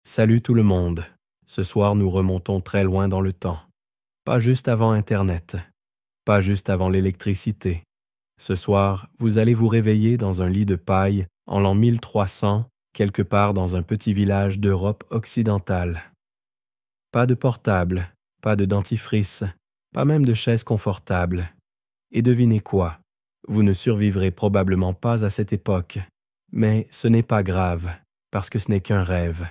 Salut tout le monde. Ce soir, nous remontons très loin dans le temps. Pas juste avant Internet. Pas juste avant l'électricité. Ce soir, vous allez vous réveiller dans un lit de paille en l'an 1300, quelque part dans un petit village d'Europe occidentale. Pas de portable, pas de dentifrice, pas même de chaise confortable. Et devinez quoi? Vous ne survivrez probablement pas à cette époque. Mais ce n'est pas grave, parce que ce n'est qu'un rêve.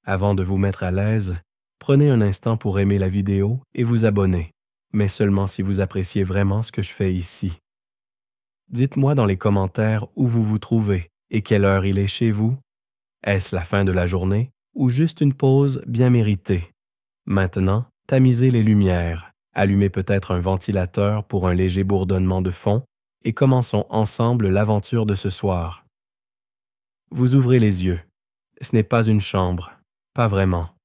Avant de vous mettre à l'aise, prenez un instant pour aimer la vidéo et vous abonner, mais seulement si vous appréciez vraiment ce que je fais ici. Dites-moi dans les commentaires où vous vous trouvez et quelle heure il est chez vous. Est-ce la fin de la journée ou juste une pause bien méritée? Maintenant, tamisez les lumières, allumez peut-être un ventilateur pour un léger bourdonnement de fond et commençons ensemble l'aventure de ce soir. Vous ouvrez les yeux. Ce n'est pas une chambre. Pas vraiment.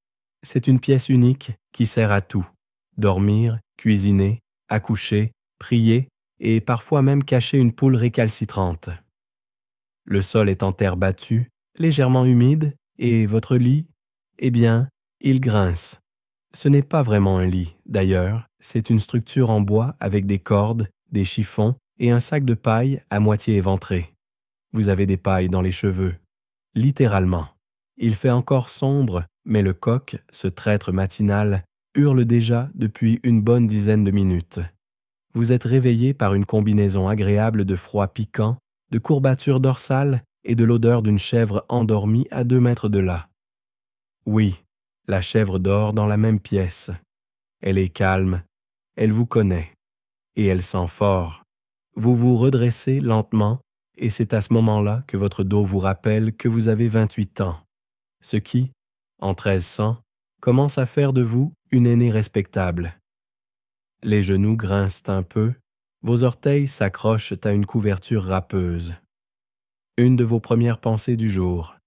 C'est une pièce unique qui sert à tout. Dormir, cuisiner, accoucher, prier et parfois même cacher une poule récalcitrante. Le sol est en terre battue, légèrement humide, et votre lit, eh bien, il grince. Ce n'est pas vraiment un lit, d'ailleurs, c'est une structure en bois avec des cordes, des chiffons et un sac de paille à moitié éventré. Vous avez des pailles dans les cheveux. Littéralement. Il fait encore sombre, mais le coq, ce traître matinal, hurle déjà depuis une bonne dizaine de minutes. Vous êtes réveillé par une combinaison agréable de froid piquant, de courbatures dorsales et de l'odeur d'une chèvre endormie à 2 mètres de là. Oui, la chèvre dort dans la même pièce. Elle est calme, elle vous connaît, et elle sent fort. Vous vous redressez lentement, et c'est à ce moment-là que votre dos vous rappelle que vous avez 28 ans. Ce qui, en 1300, commence à faire de vous une aînée respectable. Les genoux grincent un peu, vos orteils s'accrochent à une couverture râpeuse. Une de vos premières pensées du jour.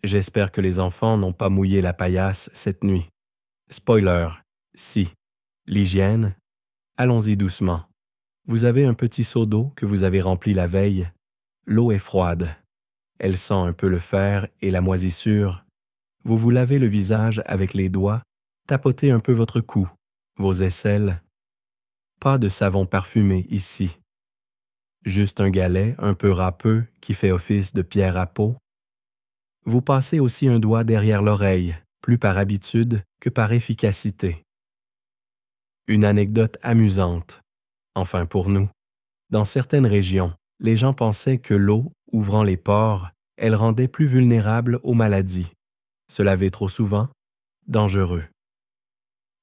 J'espère que les enfants n'ont pas mouillé la paillasse cette nuit. Spoiler, si. L'hygiène? Allons-y doucement. Vous avez un petit seau d'eau que vous avez rempli la veille. L'eau est froide. Elle sent un peu le fer et la moisissure. Vous vous lavez le visage avec les doigts, tapotez un peu votre cou, vos aisselles. Pas de savon parfumé ici. Juste un galet un peu râpeux qui fait office de pierre à peau. Vous passez aussi un doigt derrière l'oreille, plus par habitude que par efficacité. Une anecdote amusante, enfin pour nous. Dans certaines régions, les gens pensaient que l'eau, ouvrant les pores, elle rendait plus vulnérable aux maladies. Se laver trop souvent, dangereux.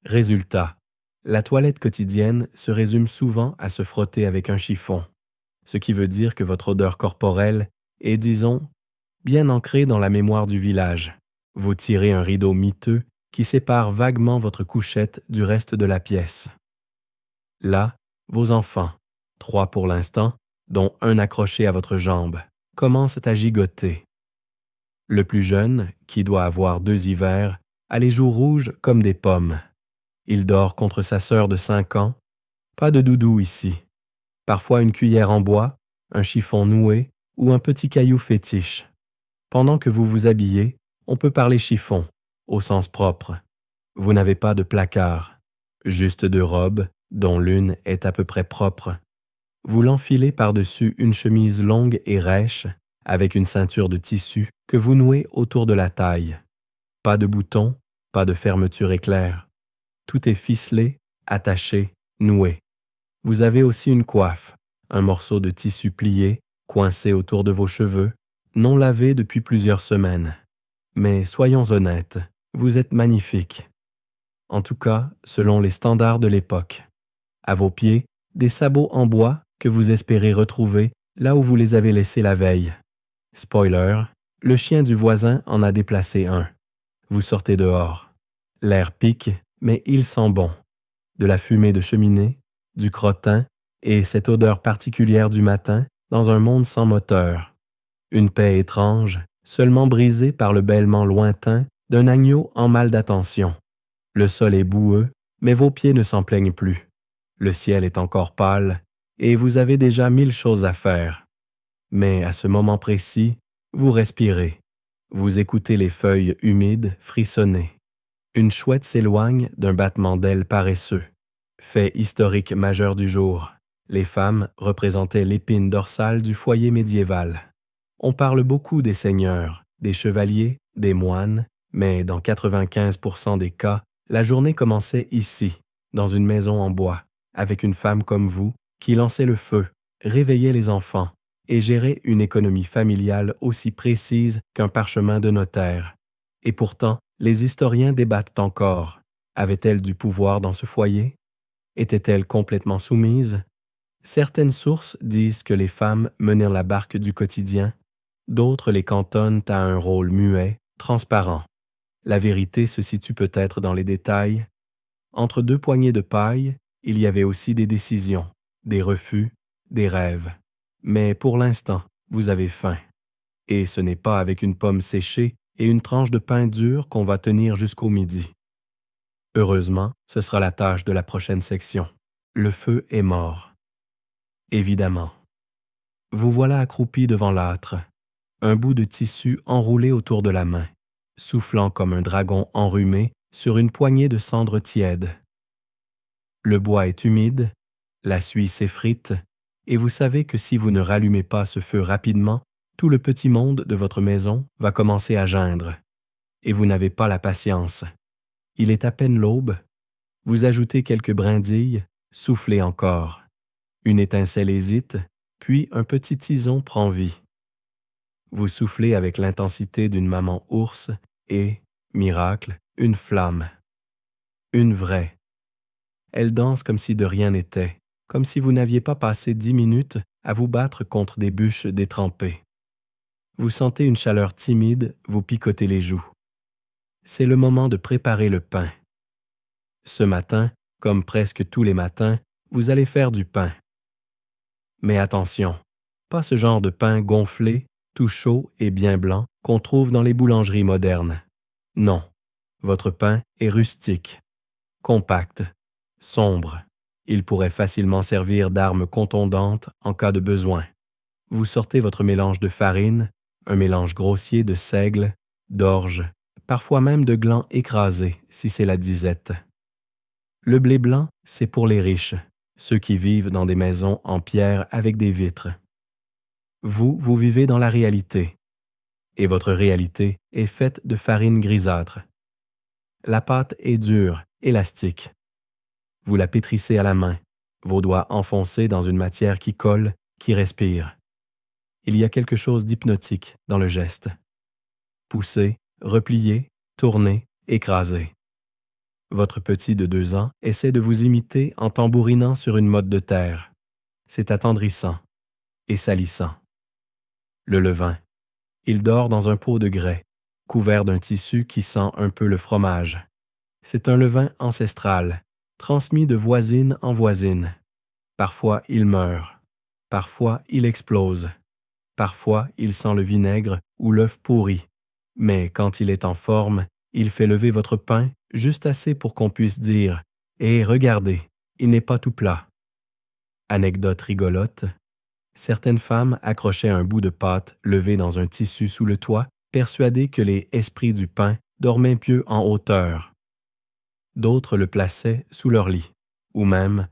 Résultat, la toilette quotidienne se résume souvent à se frotter avec un chiffon, ce qui veut dire que votre odeur corporelle est, disons, bien ancrée dans la mémoire du village. Vous tirez un rideau miteux qui sépare vaguement votre couchette du reste de la pièce. Là, vos enfants, 3 pour l'instant, dont un accroché à votre jambe, commencent à gigoter. Le plus jeune, qui doit avoir 2 hivers, a les joues rouges comme des pommes. Il dort contre sa sœur de 5 ans. Pas de doudou ici. Parfois une cuillère en bois, un chiffon noué ou un petit caillou fétiche. Pendant que vous vous habillez, on peut parler chiffon, au sens propre. Vous n'avez pas de placard, juste 2 robes, dont l'une est à peu près propre. Vous l'enfilez par-dessus une chemise longue et rêche, avec une ceinture de tissu que vous nouez autour de la taille. Pas de boutons, pas de fermeture éclair. Tout est ficelé, attaché, noué. Vous avez aussi une coiffe, un morceau de tissu plié, coincé autour de vos cheveux, non lavé depuis plusieurs semaines. Mais soyons honnêtes, vous êtes magnifique. En tout cas, selon les standards de l'époque. À vos pieds, des sabots en bois que vous espérez retrouver là où vous les avez laissés la veille. Spoiler, le chien du voisin en a déplacé un. Vous sortez dehors. L'air pique, mais il sent bon. De la fumée de cheminée, du crottin et cette odeur particulière du matin dans un monde sans moteur. Une paix étrange, seulement brisée par le bêlement lointain d'un agneau en mal d'attention. Le sol est boueux, mais vos pieds ne s'en plaignent plus. Le ciel est encore pâle et vous avez déjà 1000 choses à faire. Mais à ce moment précis, vous respirez. Vous écoutez les feuilles humides frissonner. Une chouette s'éloigne d'un battement d'ailes paresseux. Fait historique majeur du jour. Les femmes représentaient l'épine dorsale du foyer médiéval. On parle beaucoup des seigneurs, des chevaliers, des moines, mais dans 95% des cas, la journée commençait ici, dans une maison en bois, avec une femme comme vous qui lançait le feu, réveillait les enfants et gérait une économie familiale aussi précise qu'un parchemin de notaire. Et pourtant, les historiens débattent encore. Avait-elle du pouvoir dans ce foyer? Était-elle complètement soumise? Certaines sources disent que les femmes menaient la barque du quotidien, d'autres les cantonnent à un rôle muet, transparent. La vérité se situe peut-être dans les détails. Entre deux poignées de paille, il y avait aussi des décisions, des refus, des rêves. Mais pour l'instant, vous avez faim. Et ce n'est pas avec une pomme séchée et une tranche de pain dur qu'on va tenir jusqu'au midi. Heureusement, ce sera la tâche de la prochaine section. Le feu est mort. Évidemment. Vous voilà accroupi devant l'âtre, un bout de tissu enroulé autour de la main, soufflant comme un dragon enrhumé sur une poignée de cendres tièdes. Le bois est humide, la suie s'effrite, et vous savez que si vous ne rallumez pas ce feu rapidement, tout le petit monde de votre maison va commencer à geindre. Et vous n'avez pas la patience. Il est à peine l'aube. Vous ajoutez quelques brindilles, soufflez encore. Une étincelle hésite, puis un petit tison prend vie. Vous soufflez avec l'intensité d'une maman ours et, miracle, une flamme. Une vraie. Elle danse comme si de rien n'était, comme si vous n'aviez pas passé 10 minutes à vous battre contre des bûches détrempées. Vous sentez une chaleur timide vous picoter les joues. C'est le moment de préparer le pain. Ce matin, comme presque tous les matins, vous allez faire du pain. Mais attention, pas ce genre de pain gonflé, tout chaud et bien blanc qu'on trouve dans les boulangeries modernes. Non, votre pain est rustique, compact, sombre. Il pourrait facilement servir d'arme contondante en cas de besoin. Vous sortez votre mélange de farine, un mélange grossier de seigle, d'orge, parfois même de glands écrasés si c'est la disette. Le blé blanc, c'est pour les riches, ceux qui vivent dans des maisons en pierre avec des vitres. Vous vivez dans la réalité, et votre réalité est faite de farine grisâtre. La pâte est dure, élastique. Vous la pétrissez à la main, vos doigts enfoncés dans une matière qui colle, qui respire. Il y a quelque chose d'hypnotique dans le geste. Pousser, replier, tourner, écraser. Votre petit de 2 ans essaie de vous imiter en tambourinant sur une motte de terre. C'est attendrissant et salissant. Le levain. Il dort dans un pot de grès, couvert d'un tissu qui sent un peu le fromage. C'est un levain ancestral, transmis de voisine en voisine. Parfois il meurt, parfois il explose, parfois il sent le vinaigre ou l'œuf pourri. Mais quand il est en forme, il fait lever votre pain juste assez pour qu'on puisse dire « Eh, regardez, il n'est pas tout plat ». Anecdote rigolote. Certaines femmes accrochaient un bout de pâte levé dans un tissu sous le toit, persuadées que les esprits du pain dormaient mieux en hauteur. D'autres le plaçaient sous leur lit, ou même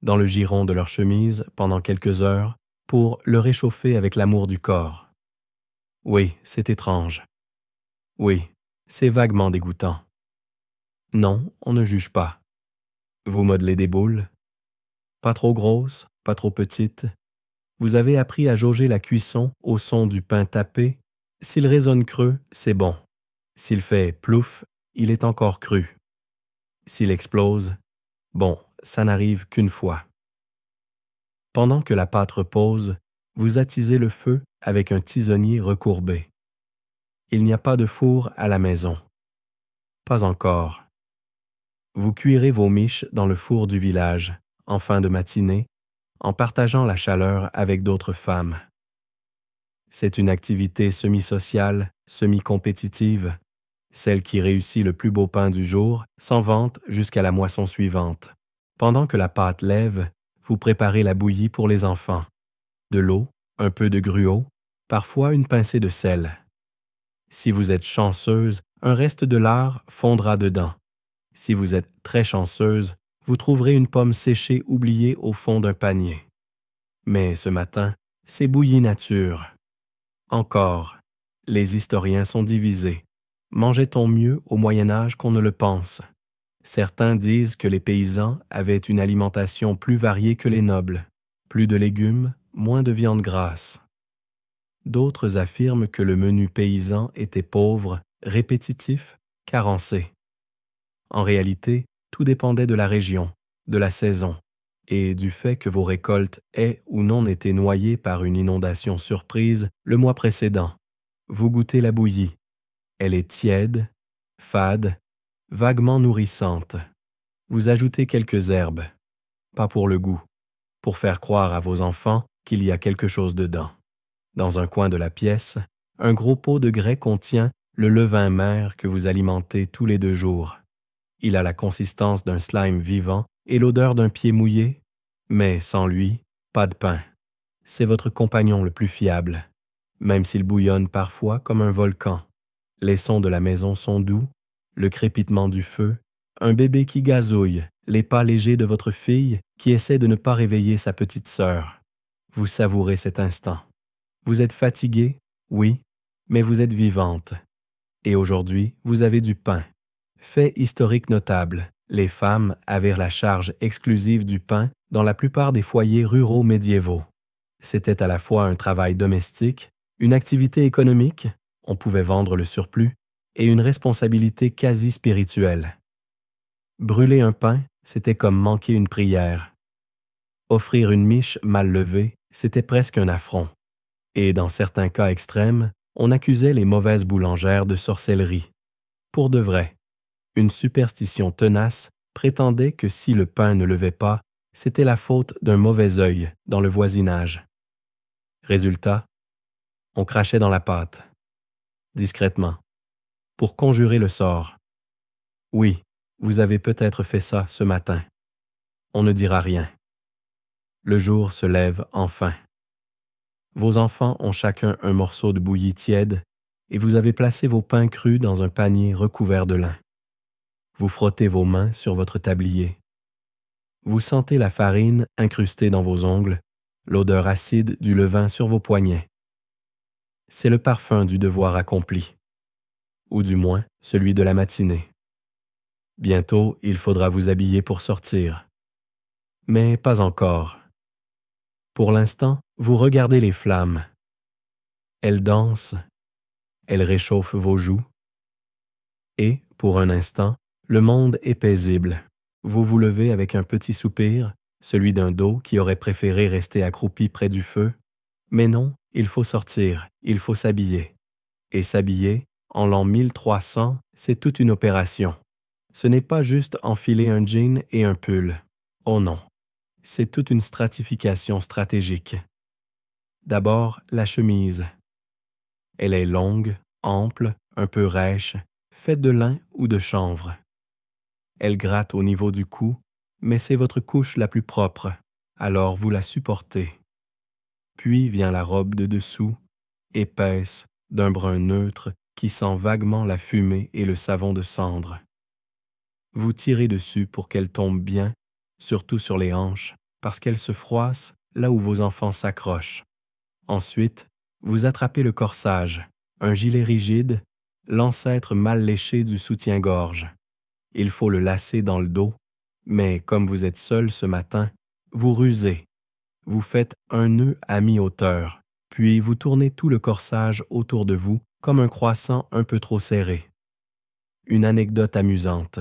dans le giron de leur chemise pendant quelques heures pour le réchauffer avec l'amour du corps. Oui, c'est étrange. Oui, c'est vaguement dégoûtant. Non, on ne juge pas. Vous modelez des boules? Pas trop grosses, pas trop petites. Vous avez appris à jauger la cuisson au son du pain tapé. S'il résonne creux, c'est bon. S'il fait plouf, il est encore cru. S'il explose, bon, ça n'arrive qu'une fois. Pendant que la pâte repose, vous attisez le feu avec un tisonnier recourbé. Il n'y a pas de four à la maison. Pas encore. Vous cuirez vos miches dans le four du village, en fin de matinée, en partageant la chaleur avec d'autres femmes. C'est une activité semi-sociale, semi-compétitive. Celle qui réussit le plus beau pain du jour s'en vante jusqu'à la moisson suivante. Pendant que la pâte lève, vous préparez la bouillie pour les enfants. De l'eau, un peu de gruau, parfois une pincée de sel. Si vous êtes chanceuse, un reste de lard fondra dedans. Si vous êtes très chanceuse, vous trouverez une pomme séchée oubliée au fond d'un panier. Mais ce matin, c'est bouillie nature. Encore, les historiens sont divisés. Mangeait-on mieux au Moyen Âge qu'on ne le pense? Certains disent que les paysans avaient une alimentation plus variée que les nobles. Plus de légumes, moins de viande grasse. D'autres affirment que le menu paysan était pauvre, répétitif, carencé. En réalité, tout dépendait de la région, de la saison, et du fait que vos récoltes aient ou non été noyées par une inondation surprise le mois précédent. Vous goûtez la bouillie. Elle est tiède, fade, vaguement nourrissante. Vous ajoutez quelques herbes, pas pour le goût, pour faire croire à vos enfants qu'il y a quelque chose dedans. Dans un coin de la pièce, un gros pot de grès contient le levain mère que vous alimentez tous les 2 jours. Il a la consistance d'un slime vivant et l'odeur d'un pied mouillé, mais sans lui, pas de pain. C'est votre compagnon le plus fiable, même s'il bouillonne parfois comme un volcan. Les sons de la maison sont doux, le crépitement du feu, un bébé qui gazouille, les pas légers de votre fille qui essaie de ne pas réveiller sa petite sœur. Vous savourez cet instant. Vous êtes fatiguée, oui, mais vous êtes vivante. Et aujourd'hui, vous avez du pain. Fait historique notable, les femmes avaient la charge exclusive du pain dans la plupart des foyers ruraux médiévaux. C'était à la fois un travail domestique, une activité économique, on pouvait vendre le surplus, et une responsabilité quasi spirituelle. Brûler un pain, c'était comme manquer une prière. Offrir une miche mal levée, c'était presque un affront. Et dans certains cas extrêmes, on accusait les mauvaises boulangères de sorcellerie. Pour de vrai, une superstition tenace prétendait que si le pain ne levait pas, c'était la faute d'un mauvais œil dans le voisinage. Résultat, on crachait dans la pâte, discrètement, pour conjurer le sort. Oui, vous avez peut-être fait ça ce matin. On ne dira rien. Le jour se lève enfin. Vos enfants ont chacun un morceau de bouillie tiède et vous avez placé vos pains crus dans un panier recouvert de lin. Vous frottez vos mains sur votre tablier. Vous sentez la farine incrustée dans vos ongles, l'odeur acide du levain sur vos poignets. C'est le parfum du devoir accompli, ou du moins celui de la matinée. Bientôt, il faudra vous habiller pour sortir. Mais pas encore. Pour l'instant, vous regardez les flammes. Elles dansent, elles réchauffent vos joues. Et, pour un instant, le monde est paisible. Vous vous levez avec un petit soupir, celui d'un dos qui aurait préféré rester accroupi près du feu. Mais non, il faut sortir, il faut s'habiller. Et s'habiller, en l'an 1300, c'est toute une opération. Ce n'est pas juste enfiler un jean et un pull. Oh non, c'est toute une stratification stratégique. D'abord, la chemise. Elle est longue, ample, un peu rêche, faite de lin ou de chanvre. Elle gratte au niveau du cou, mais c'est votre couche la plus propre, alors vous la supportez. Puis vient la robe de dessous, épaisse, d'un brun neutre qui sent vaguement la fumée et le savon de cendre. Vous tirez dessus pour qu'elle tombe bien, surtout sur les hanches, parce qu'elle se froisse là où vos enfants s'accrochent. Ensuite, vous attrapez le corsage, un gilet rigide, l'ancêtre mal léché du soutien-gorge. Il faut le lasser dans le dos, mais comme vous êtes seul ce matin, vous rusez. Vous faites un nœud à mi-hauteur, puis vous tournez tout le corsage autour de vous comme un croissant un peu trop serré. Une anecdote amusante.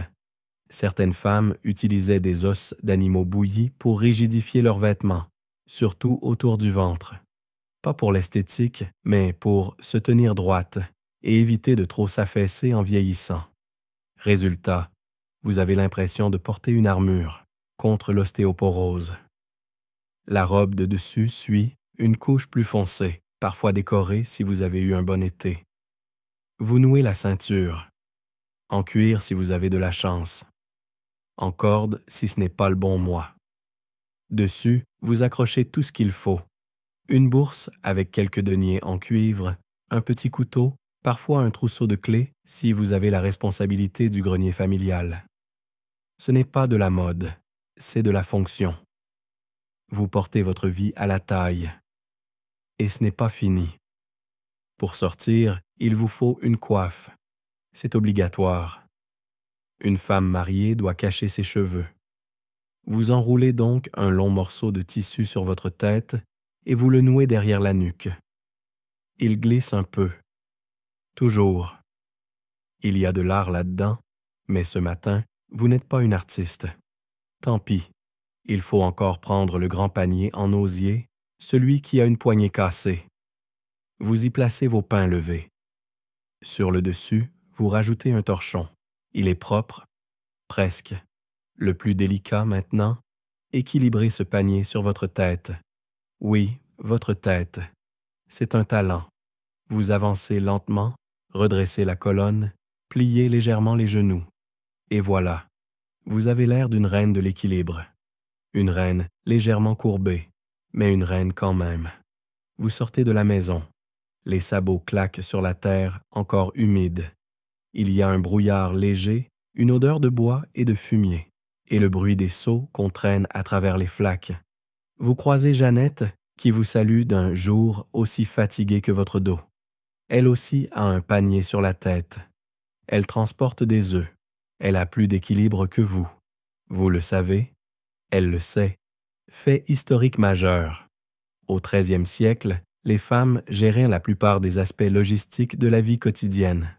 Certaines femmes utilisaient des os d'animaux bouillis pour rigidifier leurs vêtements, surtout autour du ventre. Pas pour l'esthétique, mais pour se tenir droite et éviter de trop s'affaisser en vieillissant. Résultat, vous avez l'impression de porter une armure contre l'ostéoporose. La robe de dessus suit une couche plus foncée, parfois décorée si vous avez eu un bon été. Vous nouez la ceinture, en cuir si vous avez de la chance, en corde si ce n'est pas le bon mois. Dessus, vous accrochez tout ce qu'il faut. Une bourse avec quelques deniers en cuivre, un petit couteau, parfois un trousseau de clés si vous avez la responsabilité du grenier familial. Ce n'est pas de la mode, c'est de la fonction. Vous portez votre vie à la taille. Et ce n'est pas fini. Pour sortir, il vous faut une coiffe. C'est obligatoire. Une femme mariée doit cacher ses cheveux. Vous enroulez donc un long morceau de tissu sur votre tête et vous le nouez derrière la nuque. Il glisse un peu. Toujours. Il y a de l'art là-dedans, mais ce matin, vous n'êtes pas une artiste. Tant pis. Il faut encore prendre le grand panier en osier, celui qui a une poignée cassée. Vous y placez vos pains levés. Sur le dessus, vous rajoutez un torchon. Il est propre, presque. Le plus délicat maintenant, équilibrez ce panier sur votre tête. Oui, votre tête. C'est un talent. Vous avancez lentement, redressez la colonne, pliez légèrement les genoux. Et voilà, vous avez l'air d'une reine de l'équilibre. Une reine légèrement courbée, mais une reine quand même. Vous sortez de la maison. Les sabots claquent sur la terre encore humide. Il y a un brouillard léger, une odeur de bois et de fumier, et le bruit des seaux qu'on traîne à travers les flaques. Vous croisez Jeannette, qui vous salue d'un jour aussi fatigué que votre dos. Elle aussi a un panier sur la tête. Elle transporte des œufs. Elle a plus d'équilibre que vous. Vous le savez, elle le sait. Fait historique majeur. Au XIIIe siècle, les femmes géraient la plupart des aspects logistiques de la vie quotidienne.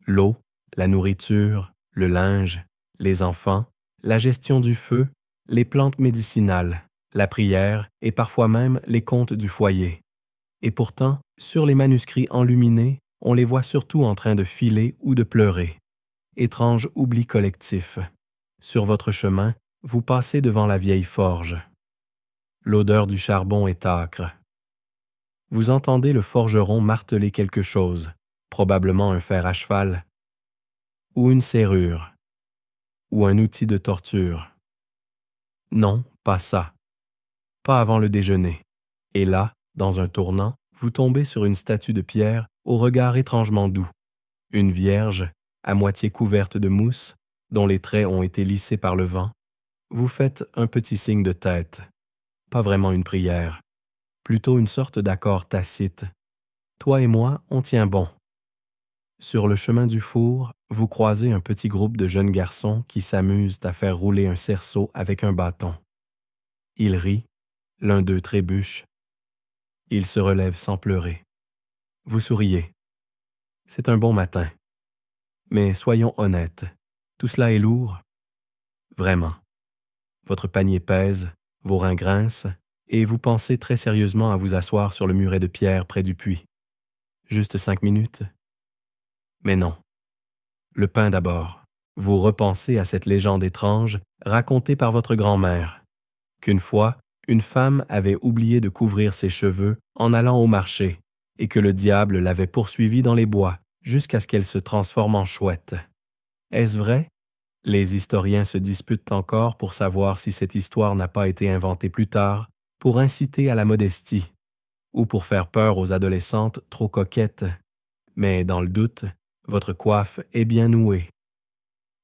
L'eau, la nourriture, le linge, les enfants, la gestion du feu, les plantes médicinales, la prière et parfois même les comptes du foyer. Et pourtant, sur les manuscrits enluminés, on les voit surtout en train de filer ou de pleurer. Étrange oubli collectif. Sur votre chemin, vous passez devant la vieille forge. L'odeur du charbon est âcre. Vous entendez le forgeron marteler quelque chose, probablement un fer à cheval, ou une serrure, ou un outil de torture. Non, pas ça. Pas avant le déjeuner. Et là, dans un tournant, vous tombez sur une statue de pierre au regard étrangement doux. Une vierge, à moitié couverte de mousse, dont les traits ont été lissés par le vent. Vous faites un petit signe de tête. Pas vraiment une prière, plutôt une sorte d'accord tacite. Toi et moi, on tient bon. Sur le chemin du four, vous croisez un petit groupe de jeunes garçons qui s'amusent à faire rouler un cerceau avec un bâton. Ils rient, l'un d'eux trébuche. Ils se relèvent sans pleurer. Vous souriez. C'est un bon matin. Mais soyons honnêtes, tout cela est lourd. Vraiment. Votre panier pèse, vos reins grincent, et vous pensez très sérieusement à vous asseoir sur le muret de pierre près du puits. Juste 5 minutes? Mais non. Le pain d'abord. Vous repensez à cette légende étrange racontée par votre grand-mère, qu'une fois, une femme avait oublié de couvrir ses cheveux en allant au marché, et que le diable l'avait poursuivie dans les bois jusqu'à ce qu'elle se transforme en chouette. Est-ce vrai? Les historiens se disputent encore pour savoir si cette histoire n'a pas été inventée plus tard pour inciter à la modestie ou pour faire peur aux adolescentes trop coquettes. Mais dans le doute, votre coiffe est bien nouée.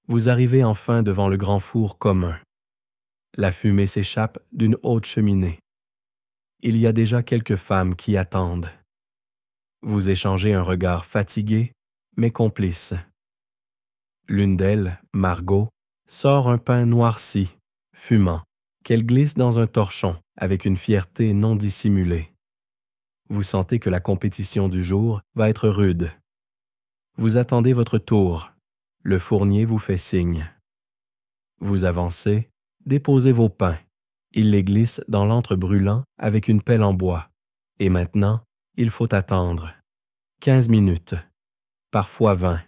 Vous arrivez enfin devant le grand four commun. La fumée s'échappe d'une haute cheminée. Il y a déjà quelques femmes qui attendent. Vous échangez un regard fatigué, mais complice. L'une d'elles, Margot, sort un pain noirci, fumant, qu'elle glisse dans un torchon avec une fierté non dissimulée. Vous sentez que la compétition du jour va être rude. Vous attendez votre tour. Le fournier vous fait signe. Vous avancez, déposez vos pains. Il les glisse dans l'antre brûlant avec une pelle en bois. Et maintenant, il faut attendre. 15 minutes, parfois 20.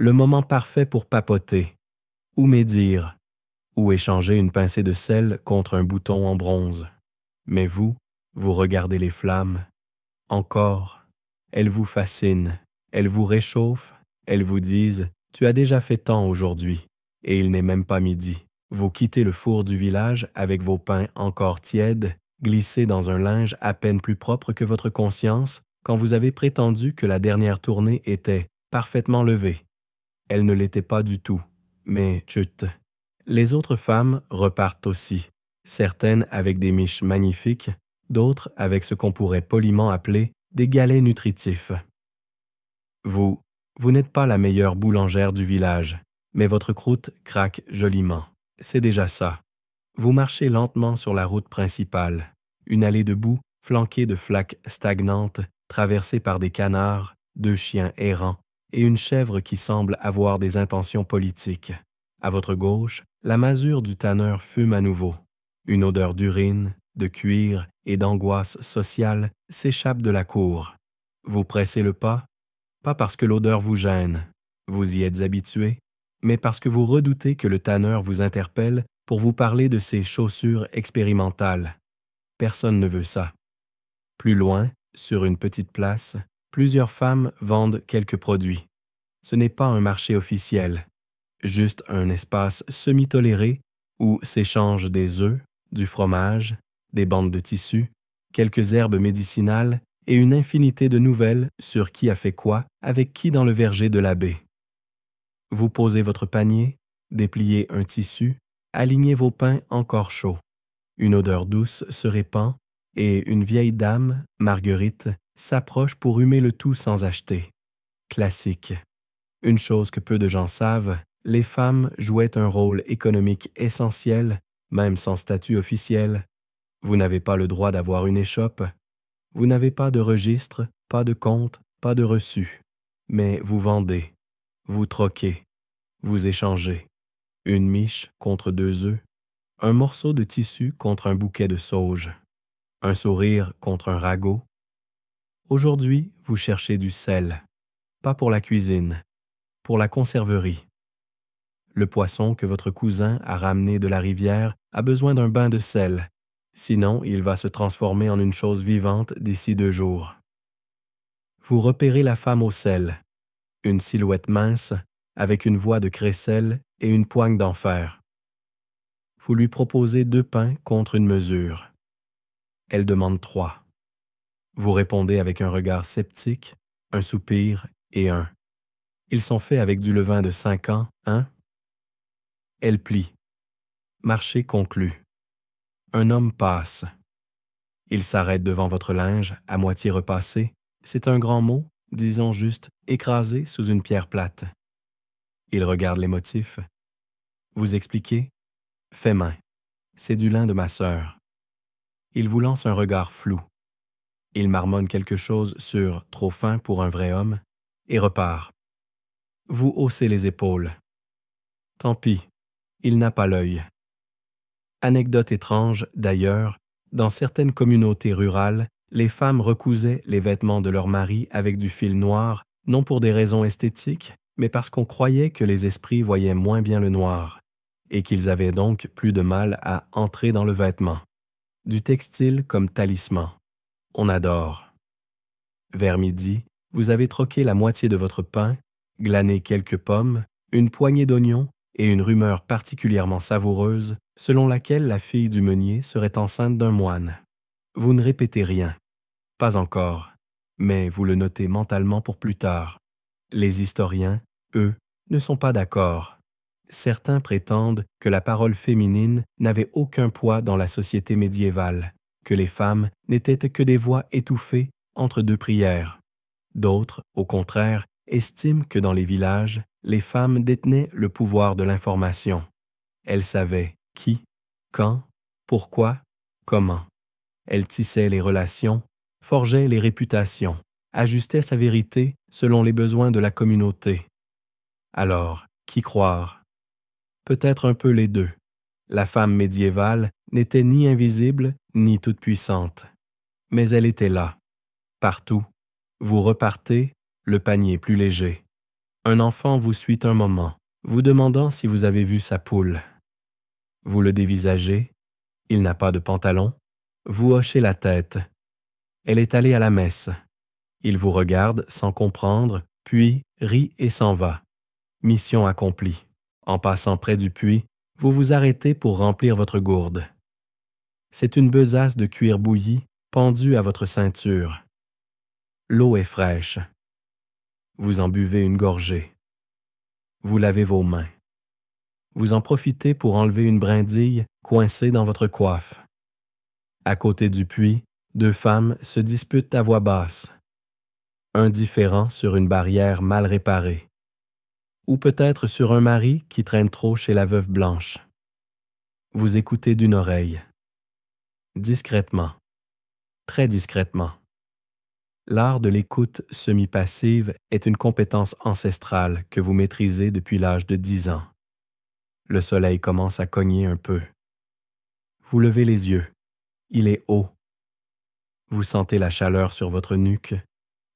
Le moment parfait pour papoter, ou médire, ou échanger une pincée de sel contre un bouton en bronze. Mais vous regardez les flammes. Encore, elles vous fascinent, elles vous réchauffent, elles vous disent « Tu as déjà fait tant aujourd'hui » et il n'est même pas midi. Vous quittez le four du village avec vos pains encore tièdes, glissés dans un linge à peine plus propre que votre conscience, quand vous avez prétendu que la dernière tournée était parfaitement levée. Elle ne l'était pas du tout, mais chut. Les autres femmes repartent aussi, certaines avec des miches magnifiques, d'autres avec ce qu'on pourrait poliment appeler des galets nutritifs. Vous n'êtes pas la meilleure boulangère du village, mais votre croûte craque joliment. C'est déjà ça. Vous marchez lentement sur la route principale, une allée de boue flanquée de flaques stagnantes, traversée par des canards, 2 chiens errants et une chèvre qui semble avoir des intentions politiques. À votre gauche, la masure du tanneur fume à nouveau. Une odeur d'urine, de cuir et d'angoisse sociale s'échappe de la cour. Vous pressez le pas, pas parce que l'odeur vous gêne, vous y êtes habitué, mais parce que vous redoutez que le tanneur vous interpelle pour vous parler de ses chaussures expérimentales. Personne ne veut ça. Plus loin, sur une petite place, plusieurs femmes vendent quelques produits. Ce n'est pas un marché officiel, juste un espace semi-toléré où s'échangent des œufs, du fromage, des bandes de tissu, quelques herbes médicinales et une infinité de nouvelles sur qui a fait quoi avec qui dans le verger de l'abbé. Vous posez votre panier, dépliez un tissu, alignez vos pains encore chauds. Une odeur douce se répand et une vieille dame, Marguerite, s'approche pour humer le tout sans acheter. Classique. Une chose que peu de gens savent, les femmes jouaient un rôle économique essentiel, même sans statut officiel. Vous n'avez pas le droit d'avoir une échoppe. Vous n'avez pas de registre, pas de compte, pas de reçu. Mais vous vendez, vous troquez, vous échangez. Une miche contre 2 œufs, un morceau de tissu contre un bouquet de sauge, un sourire contre un ragot. Aujourd'hui, vous cherchez du sel, pas pour la cuisine, pour la conserverie. Le poisson que votre cousin a ramené de la rivière a besoin d'un bain de sel, sinon il va se transformer en une chose vivante d'ici 2 jours. Vous repérez la femme au sel, une silhouette mince, avec une voix de crécelle et une poigne d'enfer. Vous lui proposez 2 pains contre une mesure. Elle demande 3. Vous répondez avec un regard sceptique, un soupir et un « Ils sont faits avec du levain de 5 ans, hein ?» Elle plie. Marché conclu. Un homme passe. Il s'arrête devant votre linge, à moitié repassé. C'est un grand mot, disons juste écrasé sous une pierre plate. Il regarde les motifs. Vous expliquez? Fait main. C'est du lin de ma sœur. Il vous lance un regard flou. Il marmonne quelque chose sur « trop fin pour un vrai homme » et repart. Vous haussez les épaules. Tant pis, il n'a pas l'œil. Anecdote étrange, d'ailleurs, dans certaines communautés rurales, les femmes recousaient les vêtements de leur mari avec du fil noir, non pour des raisons esthétiques, mais parce qu'on croyait que les esprits voyaient moins bien le noir, et qu'ils avaient donc plus de mal à entrer dans le vêtement. Du textile comme talisman. On adore. Vers midi, vous avez troqué la moitié de votre pain, glané quelques pommes, une poignée d'oignons et une rumeur particulièrement savoureuse selon laquelle la fille du meunier serait enceinte d'un moine. Vous ne répétez rien. Pas encore, mais vous le notez mentalement pour plus tard. Les historiens, eux, ne sont pas d'accord. Certains prétendent que la parole féminine n'avait aucun poids dans la société médiévale, que les femmes n'étaient que des voix étouffées entre 2 prières. D'autres, au contraire, estiment que dans les villages, les femmes détenaient le pouvoir de l'information. Elles savaient qui, quand, pourquoi, comment. Elles tissaient les relations, forgeaient les réputations, ajustaient sa vérité selon les besoins de la communauté. Alors, qui croire? Peut-être un peu les deux. La femme médiévale n'était ni invisible ni toute-puissante. Mais elle était là, partout. Vous repartez, le panier plus léger. Un enfant vous suit un moment, vous demandant si vous avez vu sa poule. Vous le dévisagez, il n'a pas de pantalon, vous hochez la tête. Elle est allée à la messe. Il vous regarde sans comprendre, puis rit et s'en va. Mission accomplie. En passant près du puits, vous vous arrêtez pour remplir votre gourde. C'est une besace de cuir bouilli pendue à votre ceinture. L'eau est fraîche. Vous en buvez une gorgée. Vous lavez vos mains. Vous en profitez pour enlever une brindille coincée dans votre coiffe. À côté du puits, deux femmes se disputent à voix basse. Un différend sur une barrière mal réparée. Ou peut-être sur un mari qui traîne trop chez la veuve blanche. Vous écoutez d'une oreille. Discrètement. Très discrètement. L'art de l'écoute semi-passive est une compétence ancestrale que vous maîtrisez depuis l'âge de 10 ans. Le soleil commence à cogner un peu. Vous levez les yeux. Il est haut. Vous sentez la chaleur sur votre nuque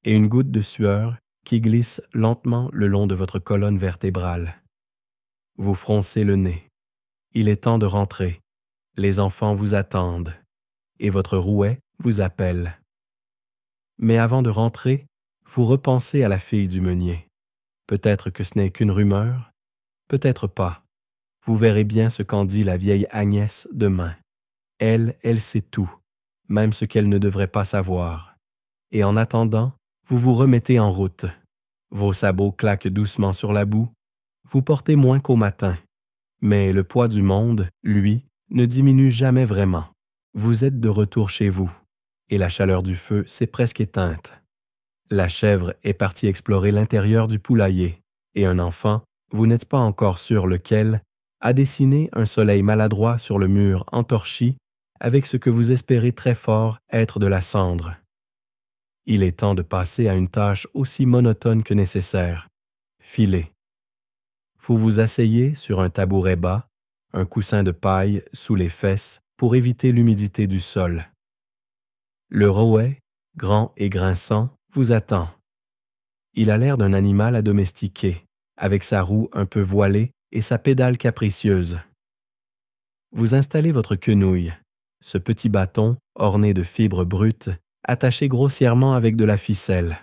et une goutte de sueur qui glisse lentement le long de votre colonne vertébrale. Vous froncez le nez. Il est temps de rentrer. Les enfants vous attendent et votre rouet vous appelle. Mais avant de rentrer, vous repensez à la fille du meunier. Peut-être que ce n'est qu'une rumeur, peut-être pas. Vous verrez bien ce qu'en dit la vieille Agnès demain. Elle sait tout, même ce qu'elle ne devrait pas savoir. Et en attendant, vous vous remettez en route. Vos sabots claquent doucement sur la boue. Vous portez moins qu'au matin. Mais le poids du monde, lui, ne diminue jamais vraiment. Vous êtes de retour chez vous, et la chaleur du feu s'est presque éteinte. La chèvre est partie explorer l'intérieur du poulailler, et un enfant, vous n'êtes pas encore sûr lequel, a dessiné un soleil maladroit sur le mur entorchi avec ce que vous espérez très fort être de la cendre. Il est temps de passer à une tâche aussi monotone que nécessaire, filer. Vous vous asseyez sur un tabouret bas, un coussin de paille sous les fesses pour éviter l'humidité du sol. Le rouet, grand et grinçant, vous attend. Il a l'air d'un animal à domestiquer, avec sa roue un peu voilée et sa pédale capricieuse. Vous installez votre quenouille, ce petit bâton orné de fibres brutes, attaché grossièrement avec de la ficelle.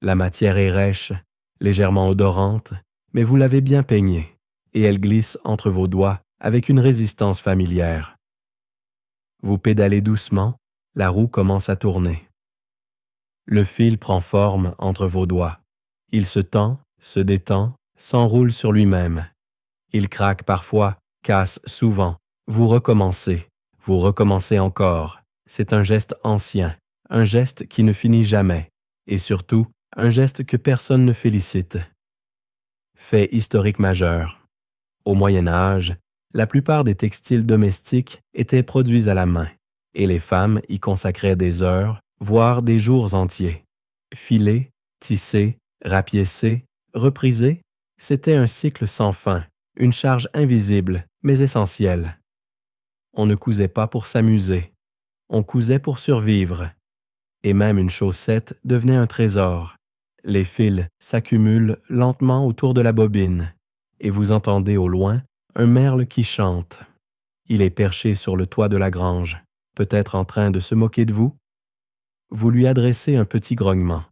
La matière est rêche, légèrement odorante, mais vous l'avez bien peignée, et elle glisse entre vos doigts avec une résistance familière. Vous pédalez doucement, la roue commence à tourner. Le fil prend forme entre vos doigts. Il se tend, se détend, s'enroule sur lui-même. Il craque parfois, casse souvent. Vous recommencez encore. C'est un geste ancien, un geste qui ne finit jamais, et surtout, un geste que personne ne félicite. Fait historique majeur. Au Moyen Âge, la plupart des textiles domestiques étaient produits à la main, et les femmes y consacraient des heures, voire des jours entiers. Filer, tisser, rapiécer, repriser, c'était un cycle sans fin, une charge invisible, mais essentielle. On ne cousait pas pour s'amuser, on cousait pour survivre. Et même une chaussette devenait un trésor. Les fils s'accumulent lentement autour de la bobine, et vous entendez au loin un merle qui chante. Il est perché sur le toit de la grange, peut-être en train de se moquer de vous. Vous lui adressez un petit grognement.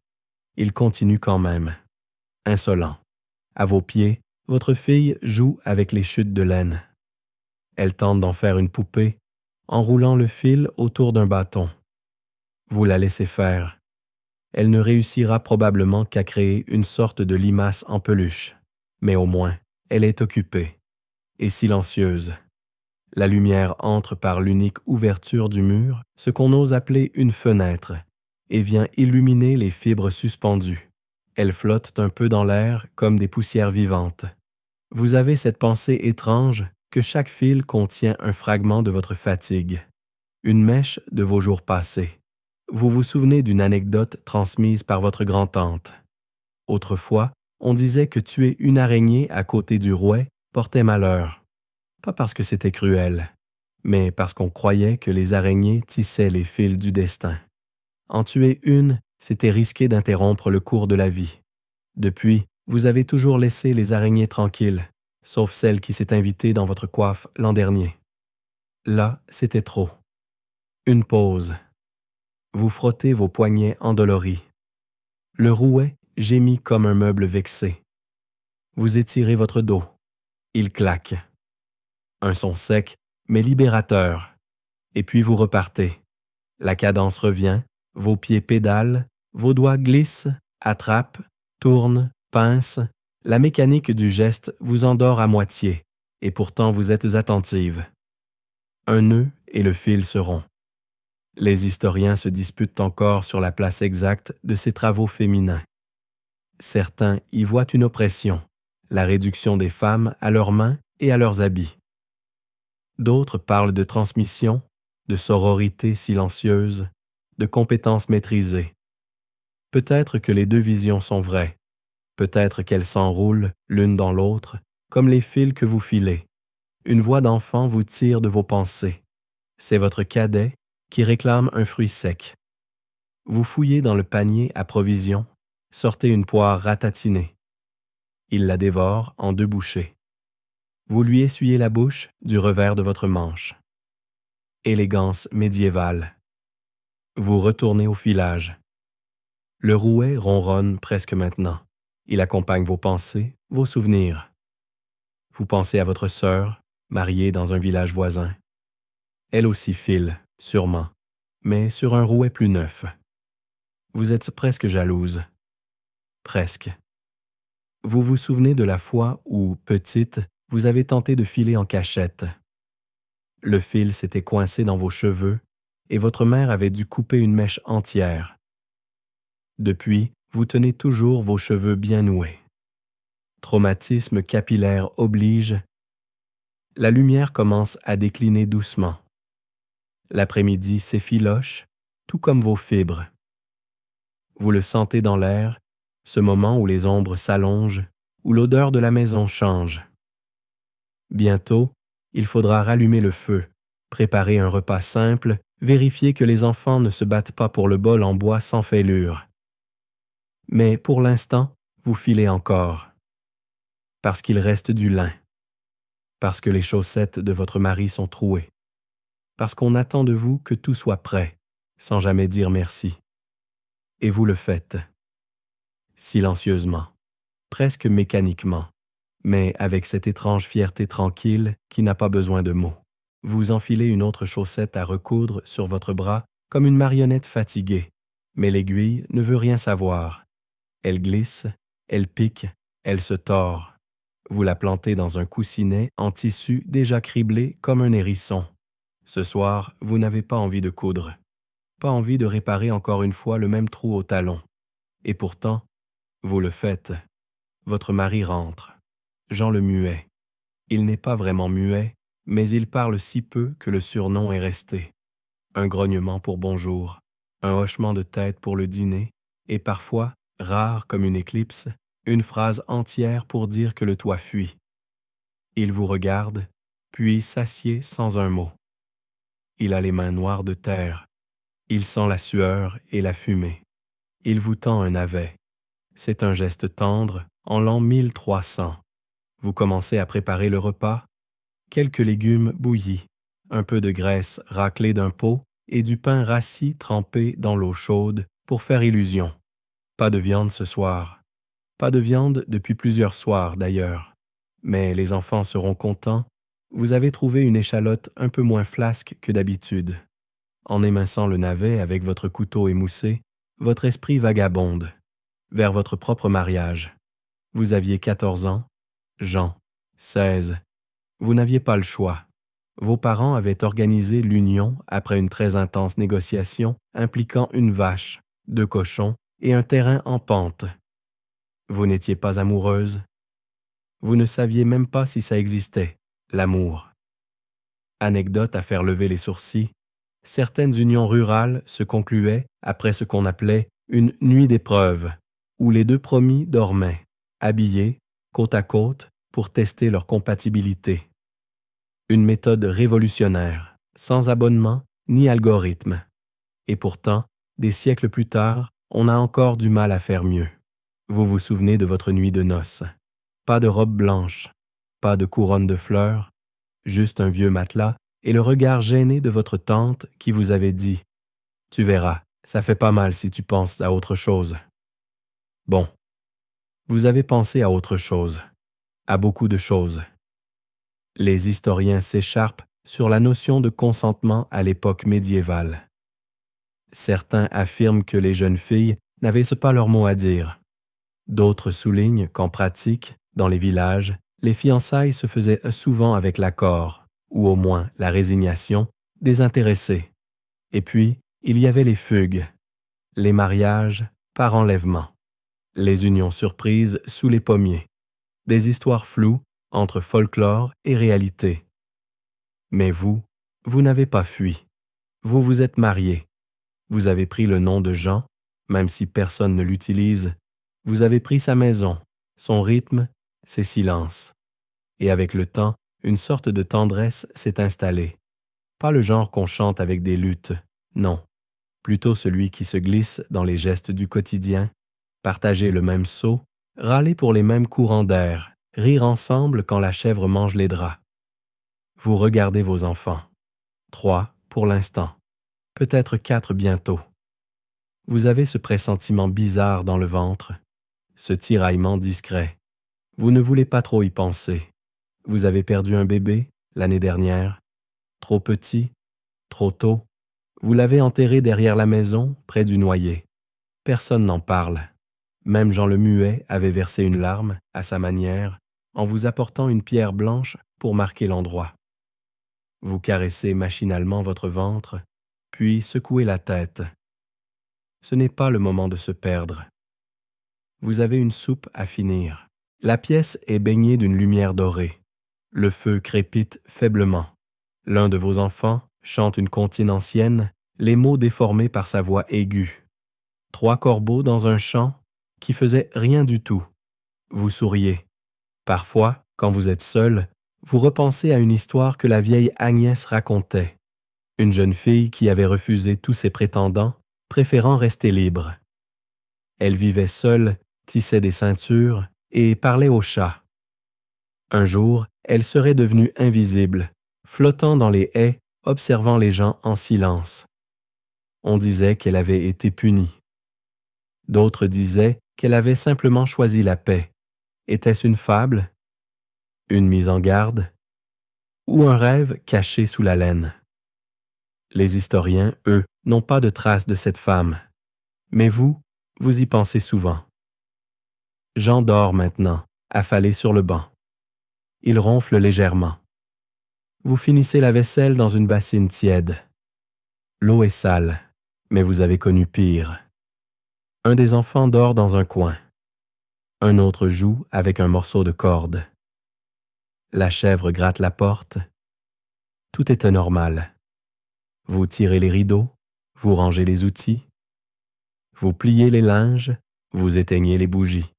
Il continue quand même. Insolent. À vos pieds, votre fille joue avec les chutes de laine. Elle tente d'en faire une poupée, en roulant le fil autour d'un bâton. Vous la laissez faire. Elle ne réussira probablement qu'à créer une sorte de limace en peluche, mais au moins, elle est occupée et silencieuse. La lumière entre par l'unique ouverture du mur, ce qu'on ose appeler une fenêtre, et vient illuminer les fibres suspendues. Elles flottent un peu dans l'air comme des poussières vivantes. Vous avez cette pensée étrange que chaque fil contient un fragment de votre fatigue, une mèche de vos jours passés. Vous vous souvenez d'une anecdote transmise par votre grand-tante. Autrefois, on disait que tuer une araignée à côté du rouet portait malheur. Pas parce que c'était cruel, mais parce qu'on croyait que les araignées tissaient les fils du destin. En tuer une, c'était risquer d'interrompre le cours de la vie. Depuis, vous avez toujours laissé les araignées tranquilles, sauf celle qui s'est invitée dans votre coiffe l'an dernier. Là, c'était trop. Une pause. Vous frottez vos poignets endoloris. Le rouet gémit comme un meuble vexé. Vous étirez votre dos. Il claque. Un son sec, mais libérateur. Et puis vous repartez. La cadence revient, vos pieds pédalent, Vos doigts glissent, attrapent, tournent, pincent. La mécanique du geste vous endort à moitié, et pourtant vous êtes attentive. Un nœud et le fil se rompt. Les historiens se disputent encore sur la place exacte de ces travaux féminins. Certains y voient une oppression, la réduction des femmes à leurs mains et à leurs habits. D'autres parlent de transmission, de sororité silencieuse, de compétences maîtrisées. Peut-être que les deux visions sont vraies, peut-être qu'elles s'enroulent l'une dans l'autre, comme les fils que vous filez. Une voix d'enfant vous tire de vos pensées. C'est votre cadet qui réclame un fruit sec. Vous fouillez dans le panier à provisions, sortez une poire ratatinée. Il la dévore en 2 bouchées. Vous lui essuyez la bouche du revers de votre manche. Élégance médiévale. Vous retournez au filage. Le rouet ronronne presque maintenant. Il accompagne vos pensées, vos souvenirs. Vous pensez à votre sœur, mariée dans un village voisin. Elle aussi file, sûrement, mais sur un rouet plus neuf. Vous êtes presque jalouse. Presque. Vous vous souvenez de la fois où, petite, vous avez tenté de filer en cachette. Le fil s'était coincé dans vos cheveux et votre mère avait dû couper une mèche entière. Depuis, vous tenez toujours vos cheveux bien noués. Traumatisme capillaire oblige. La lumière commence à décliner doucement. L'après-midi s'effiloche, tout comme vos fibres. Vous le sentez dans l'air, ce moment où les ombres s'allongent, où l'odeur de la maison change. Bientôt, il faudra rallumer le feu, préparer un repas simple, vérifier que les enfants ne se battent pas pour le bol en bois sans fêlure. Mais pour l'instant, vous filez encore. Parce qu'il reste du lin. Parce que les chaussettes de votre mari sont trouées. Parce qu'on attend de vous que tout soit prêt, sans jamais dire merci. Et vous le faites. Silencieusement, presque mécaniquement, mais avec cette étrange fierté tranquille qui n'a pas besoin de mots. Vous enfilez une autre chaussette à recoudre sur votre bras comme une marionnette fatiguée, mais l'aiguille ne veut rien savoir. Elle glisse, elle pique, elle se tord. Vous la plantez dans un coussinet en tissu déjà criblé comme un hérisson. Ce soir, vous n'avez pas envie de coudre, pas envie de réparer encore une fois le même trou au talon. Et pourtant, vous le faites. Votre mari rentre. Jean le muet. Il n'est pas vraiment muet, mais il parle si peu que le surnom est resté. Un grognement pour bonjour, un hochement de tête pour le dîner, et parfois, rare comme une éclipse, une phrase entière pour dire que le toit fuit. Il vous regarde, puis s'assied sans un mot. Il a les mains noires de terre. Il sent la sueur et la fumée. Il vous tend un navet. C'est un geste tendre, en l'an 1300. Vous commencez à préparer le repas. Quelques légumes bouillis, un peu de graisse raclée d'un pot et du pain rassis trempé dans l'eau chaude pour faire illusion. Pas de viande ce soir. Pas de viande depuis plusieurs soirs d'ailleurs. Mais les enfants seront contents. Vous avez trouvé une échalote un peu moins flasque que d'habitude. En éminçant le navet avec votre couteau émoussé, votre esprit vagabonde vers votre propre mariage. Vous aviez 14 ans, Jean, 16. Vous n'aviez pas le choix. Vos parents avaient organisé l'union après une très intense négociation impliquant une vache, 2 cochons et un terrain en pente. Vous n'étiez pas amoureuse. Vous ne saviez même pas si ça existait, l'amour. Anecdote à faire lever les sourcils, certaines unions rurales se concluaient après ce qu'on appelait une nuit d'épreuve, où les 2 promis dormaient, habillés, côte à côte, pour tester leur compatibilité. Une méthode révolutionnaire, sans abonnement ni algorithme. Et pourtant, des siècles plus tard, on a encore du mal à faire mieux. Vous vous souvenez de votre nuit de noces. Pas de robe blanche, pas de couronne de fleurs, juste un vieux matelas et le regard gêné de votre tante qui vous avait dit « Tu verras, ça fait pas mal si tu penses à autre chose. » Bon, vous avez pensé à autre chose, à beaucoup de choses. Les historiens s'écharpent sur la notion de consentement à l'époque médiévale. Certains affirment que les jeunes filles n'avaient pas leur mot à dire. D'autres soulignent qu'en pratique, dans les villages, les fiançailles se faisaient souvent avec l'accord, ou au moins la résignation, des intéressés. Et puis, il y avait les fugues, les mariages par enlèvement, les unions surprises sous les pommiers, des histoires floues entre folklore et réalité. Mais vous n'avez pas fui. Vous vous êtes mariés. Vous avez pris le nom de Jean, même si personne ne l'utilise. Vous avez pris sa maison, son rythme, ses silences. Et avec le temps, une sorte de tendresse s'est installée. Pas le genre qu'on chante avec des luttes, non. Plutôt celui qui se glisse dans les gestes du quotidien, partager le même seau, râler pour les mêmes courants d'air, rire ensemble quand la chèvre mange les draps. Vous regardez vos enfants. 3 pour l'instant, peut-être 4 bientôt. Vous avez ce pressentiment bizarre dans le ventre, ce tiraillement discret. Vous ne voulez pas trop y penser. Vous avez perdu un bébé l'année dernière. Trop petit, trop tôt. Vous l'avez enterré derrière la maison, près du noyer. Personne n'en parle. Même Jean le Muet avait versé une larme, à sa manière, en vous apportant une pierre blanche pour marquer l'endroit. Vous caressez machinalement votre ventre, puis secouez la tête. Ce n'est pas le moment de se perdre. Vous avez une soupe à finir. La pièce est baignée d'une lumière dorée. Le feu crépite faiblement. L'un de vos enfants chante une comptine ancienne, les mots déformés par sa voix aiguë. 3 corbeaux dans un champ qui faisait rien du tout. Vous souriez. Parfois, quand vous êtes seul, vous repensez à une histoire que la vieille Agnès racontait. Une jeune fille qui avait refusé tous ses prétendants, préférant rester libre. Elle vivait seule, tissait des ceintures et parlait aux chats. Un jour, elle serait devenue invisible, flottant dans les haies, observant les gens en silence. On disait qu'elle avait été punie. D'autres disaient qu'elle avait simplement choisi la paix. Était-ce une fable? Une mise en garde? Ou un rêve caché sous la laine? Les historiens, eux, n'ont pas de traces de cette femme. Mais vous y pensez souvent. Jean dort maintenant, affalé sur le banc. Il ronfle légèrement. Vous finissez la vaisselle dans une bassine tiède. L'eau est sale, mais vous avez connu pire. Un des enfants dort dans un coin. Un autre joue avec un morceau de corde. La chèvre gratte la porte. Tout est anormal. Vous tirez les rideaux, vous rangez les outils, vous pliez les linges, vous éteignez les bougies.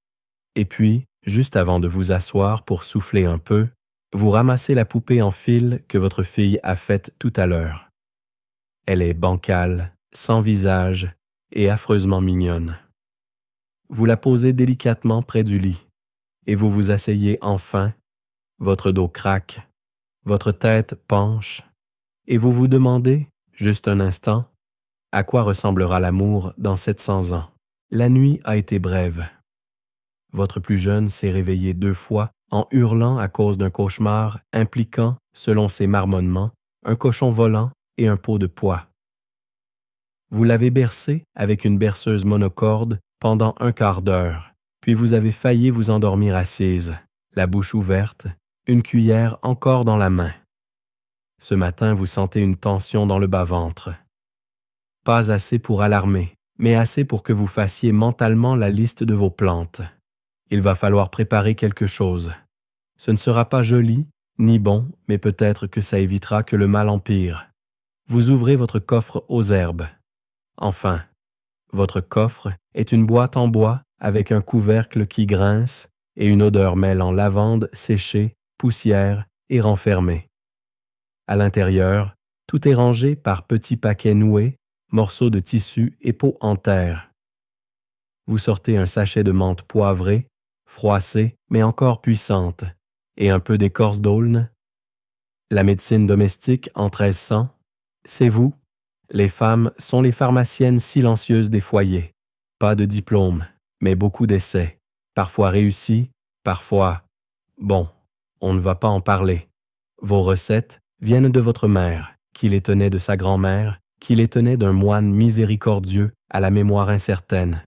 Et puis, juste avant de vous asseoir pour souffler un peu, vous ramassez la poupée en fil que votre fille a faite tout à l'heure. Elle est bancale, sans visage et affreusement mignonne. Vous la posez délicatement près du lit et vous vous asseyez enfin, votre dos craque, votre tête penche et vous vous demandez, juste un instant, à quoi ressemblera l'amour dans 700 ans. La nuit a été brève. Votre plus jeune s'est réveillé 2 fois en hurlant à cause d'un cauchemar impliquant, selon ses marmonnements, un cochon volant et un pot de pois. Vous l'avez bercé avec une berceuse monocorde pendant 1/4 d'heure, puis vous avez failli vous endormir assise, la bouche ouverte, une cuillère encore dans la main. Ce matin, vous sentez une tension dans le bas-ventre. Pas assez pour alarmer, mais assez pour que vous fassiez mentalement la liste de vos plantes. Il va falloir préparer quelque chose. Ce ne sera pas joli, ni bon, mais peut-être que ça évitera que le mal empire. Vous ouvrez votre coffre aux herbes. Enfin, votre coffre est une boîte en bois avec un couvercle qui grince et une odeur mêlant lavande séchée, poussière et renfermée. À l'intérieur, tout est rangé par petits paquets noués, morceaux de tissu et peaux en terre. Vous sortez un sachet de menthe poivrée, froissée mais encore puissante, et un peu d'écorce d'aulne. La médecine domestique en 1300, c'est vous. Les femmes sont les pharmaciennes silencieuses des foyers. Pas de diplôme, mais beaucoup d'essais. Parfois réussis, parfois... Bon, on ne va pas en parler. Vos recettes viennent de votre mère, qui les tenait de sa grand-mère, qui les tenait d'un moine miséricordieux à la mémoire incertaine.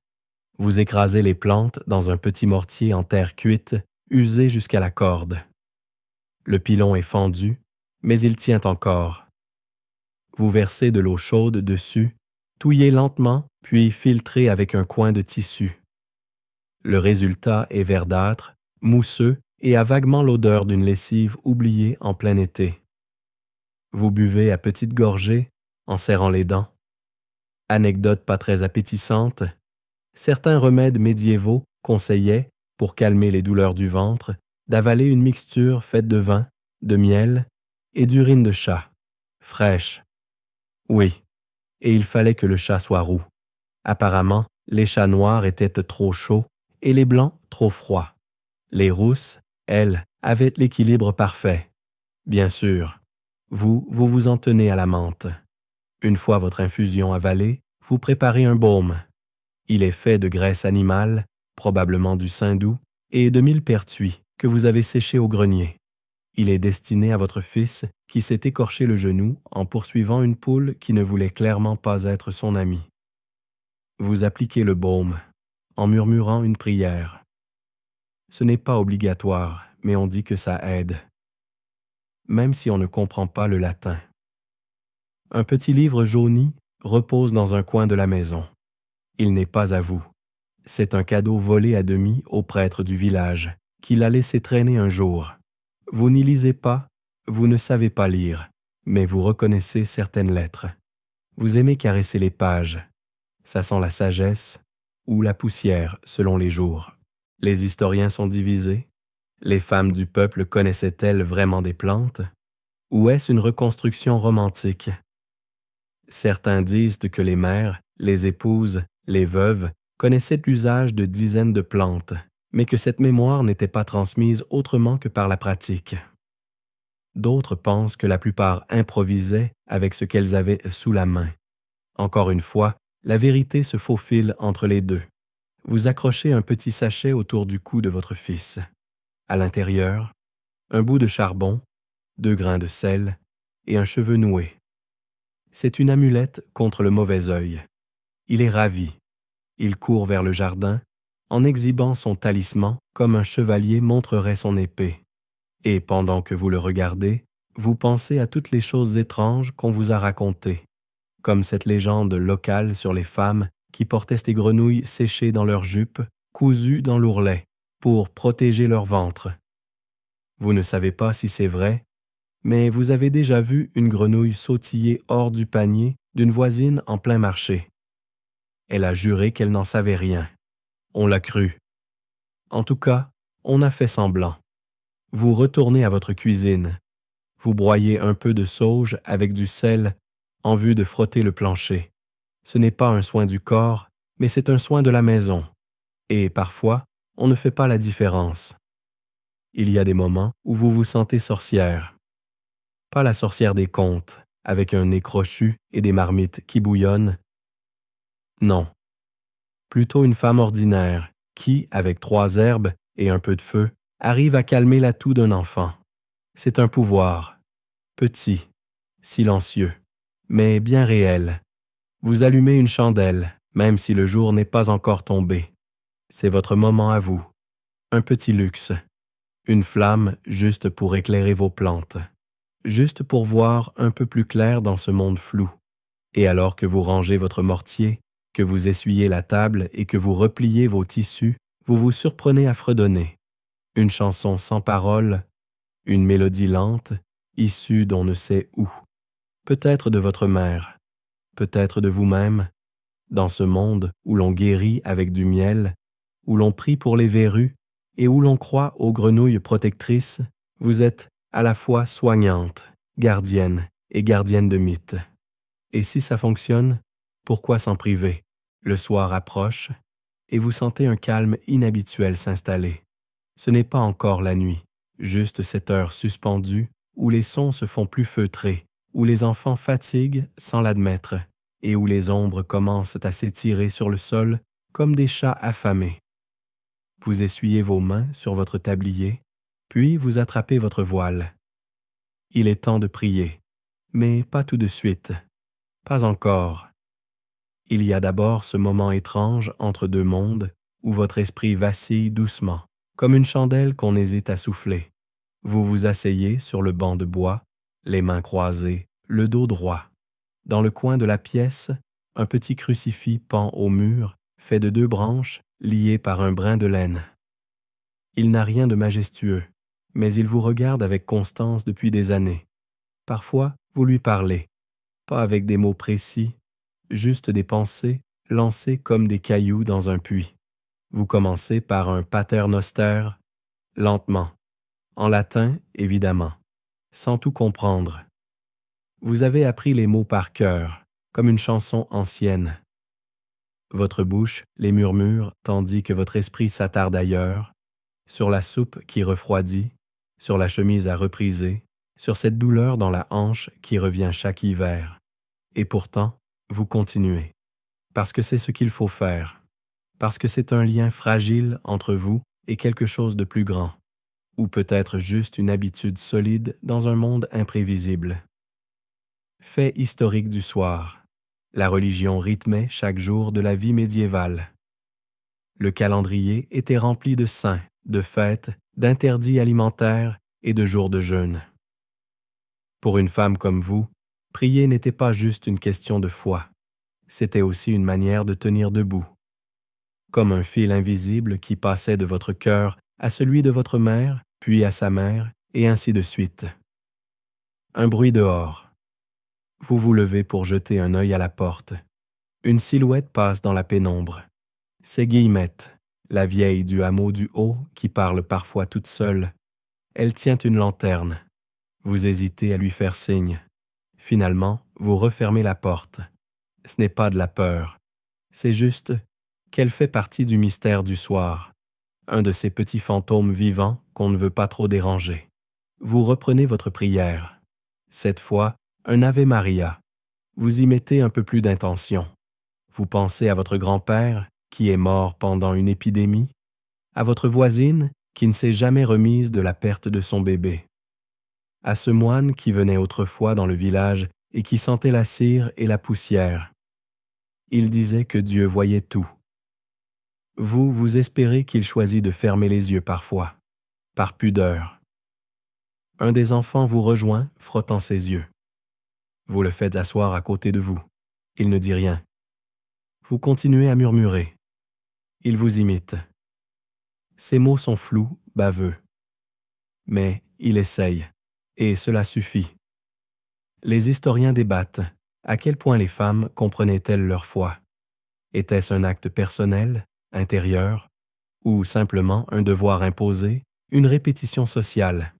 Vous écrasez les plantes dans un petit mortier en terre cuite, usé jusqu'à la corde. Le pilon est fendu, mais il tient encore. Vous versez de l'eau chaude dessus, touillez lentement, puis filtrez avec un coin de tissu. Le résultat est verdâtre, mousseux et a vaguement l'odeur d'une lessive oubliée en plein été. Vous buvez à petites gorgées, en serrant les dents. Anecdote pas très appétissante, certains remèdes médiévaux conseillaient, pour calmer les douleurs du ventre, d'avaler une mixture faite de vin, de miel et d'urine de chat, fraîche. Oui, et il fallait que le chat soit roux. Apparemment, les chats noirs étaient trop chauds et les blancs trop froids. Les rousses, elles, avaient l'équilibre parfait. Bien sûr, vous vous en tenez à la menthe. Une fois votre infusion avalée, vous préparez un baume. Il est fait de graisse animale, probablement du saindoux, et de millepertuis que vous avez séché au grenier. Il est destiné à votre fils qui s'est écorché le genou en poursuivant une poule qui ne voulait clairement pas être son ami. Vous appliquez le baume, en murmurant une prière. Ce n'est pas obligatoire, mais on dit que ça aide, même si on ne comprend pas le latin. Un petit livre jauni repose dans un coin de la maison. Il n'est pas à vous. C'est un cadeau volé à demi au prêtre du village, qui l'a laissé traîner un jour. Vous n'y lisez pas, vous ne savez pas lire, mais vous reconnaissez certaines lettres. Vous aimez caresser les pages. Ça sent la sagesse ou la poussière selon les jours. Les historiens sont divisés. Les femmes du peuple connaissaient-elles vraiment des plantes? Ou est-ce une reconstruction romantique? Certains disent que les mères, les épouses, les veuves connaissaient l'usage de dizaines de plantes, mais que cette mémoire n'était pas transmise autrement que par la pratique. D'autres pensent que la plupart improvisaient avec ce qu'elles avaient sous la main. Encore une fois, la vérité se faufile entre les deux. Vous accrochez un petit sachet autour du cou de votre fils. À l'intérieur, un bout de charbon, 2 grains de sel et un cheveu noué. C'est une amulette contre le mauvais œil. Il est ravi. Il court vers le jardin, en exhibant son talisman comme un chevalier montrerait son épée. Et pendant que vous le regardez, vous pensez à toutes les choses étranges qu'on vous a racontées, comme cette légende locale sur les femmes qui portaient des grenouilles séchées dans leurs jupes, cousues dans l'ourlet, pour protéger leur ventre. Vous ne savez pas si c'est vrai, mais vous avez déjà vu une grenouille sautiller hors du panier d'une voisine en plein marché. Elle a juré qu'elle n'en savait rien. On l'a cru. En tout cas, on a fait semblant. Vous retournez à votre cuisine. Vous broyez un peu de sauge avec du sel en vue de frotter le plancher. Ce n'est pas un soin du corps, mais c'est un soin de la maison. Et parfois, on ne fait pas la différence. Il y a des moments où vous vous sentez sorcière. Pas la sorcière des contes, avec un nez crochu et des marmites qui bouillonnent. Non. Plutôt une femme ordinaire qui, avec 3 herbes et un peu de feu, arrive à calmer la toux d'un enfant. C'est un pouvoir. Petit, silencieux, mais bien réel. Vous allumez une chandelle, même si le jour n'est pas encore tombé. C'est votre moment à vous. Un petit luxe. Une flamme juste pour éclairer vos plantes. Juste pour voir un peu plus clair dans ce monde flou. Et alors que vous rangez votre mortier, que vous essuyez la table et que vous repliez vos tissus, vous vous surprenez à fredonner. Une chanson sans paroles, une mélodie lente, issue d'on ne sait où. Peut-être de votre mère, peut-être de vous-même, dans ce monde où l'on guérit avec du miel, où l'on prie pour les verrues et où l'on croit aux grenouilles protectrices, vous êtes à la fois soignante, gardienne et gardienne de mythes. Et si ça fonctionne, pourquoi s'en priver? Le soir approche et vous sentez un calme inhabituel s'installer. Ce n'est pas encore la nuit, juste cette heure suspendue où les sons se font plus feutrés, où les enfants fatiguent sans l'admettre et où les ombres commencent à s'étirer sur le sol comme des chats affamés. Vous essuyez vos mains sur votre tablier, puis vous attrapez votre voile. Il est temps de prier, mais pas tout de suite. Pas encore. Il y a d'abord ce moment étrange entre deux mondes où votre esprit vacille doucement, comme une chandelle qu'on hésite à souffler. Vous vous asseyez sur le banc de bois, les mains croisées, le dos droit. Dans le coin de la pièce, un petit crucifix pend au mur, fait de 2 branches liées par un brin de laine. Il n'a rien de majestueux, mais il vous regarde avec constance depuis des années. Parfois, vous lui parlez, pas avec des mots précis, juste des pensées lancées comme des cailloux dans un puits. Vous commencez par un pater noster, lentement, en latin évidemment, sans tout comprendre. Vous avez appris les mots par cœur, comme une chanson ancienne. Votre bouche les murmure tandis que votre esprit s'attarde ailleurs, sur la soupe qui refroidit, sur la chemise à repriser, sur cette douleur dans la hanche qui revient chaque hiver. Et pourtant, vous continuez, parce que c'est ce qu'il faut faire, parce que c'est un lien fragile entre vous et quelque chose de plus grand, ou peut-être juste une habitude solide dans un monde imprévisible. Fait historique du soir. La religion rythmait chaque jour de la vie médiévale. Le calendrier était rempli de saints, de fêtes, d'interdits alimentaires et de jours de jeûne. Pour une femme comme vous, prier n'était pas juste une question de foi, c'était aussi une manière de tenir debout. Comme un fil invisible qui passait de votre cœur à celui de votre mère, puis à sa mère, et ainsi de suite. Un bruit dehors. Vous vous levez pour jeter un œil à la porte. Une silhouette passe dans la pénombre. C'est Guillemette, la vieille du hameau du Haut qui parle parfois toute seule. Elle tient une lanterne. Vous hésitez à lui faire signe. Finalement, vous refermez la porte. Ce n'est pas de la peur. C'est juste qu'elle fait partie du mystère du soir, un de ces petits fantômes vivants qu'on ne veut pas trop déranger. Vous reprenez votre prière. Cette fois, un Ave Maria. Vous y mettez un peu plus d'intention. Vous pensez à votre grand-père, qui est mort pendant une épidémie, à votre voisine, qui ne s'est jamais remise de la perte de son bébé, à ce moine qui venait autrefois dans le village et qui sentait la cire et la poussière. Il disait que Dieu voyait tout. Vous espérez qu'il choisit de fermer les yeux parfois, par pudeur. Un des enfants vous rejoint, frottant ses yeux. Vous le faites asseoir à côté de vous. Il ne dit rien. Vous continuez à murmurer. Il vous imite. Ses mots sont flous, baveux. Mais il essaye, et cela suffit. Les historiens débattent. À quel point les femmes comprenaient-elles leur foi? Était-ce un acte personnel, intérieur, ou simplement un devoir imposé, une répétition sociale?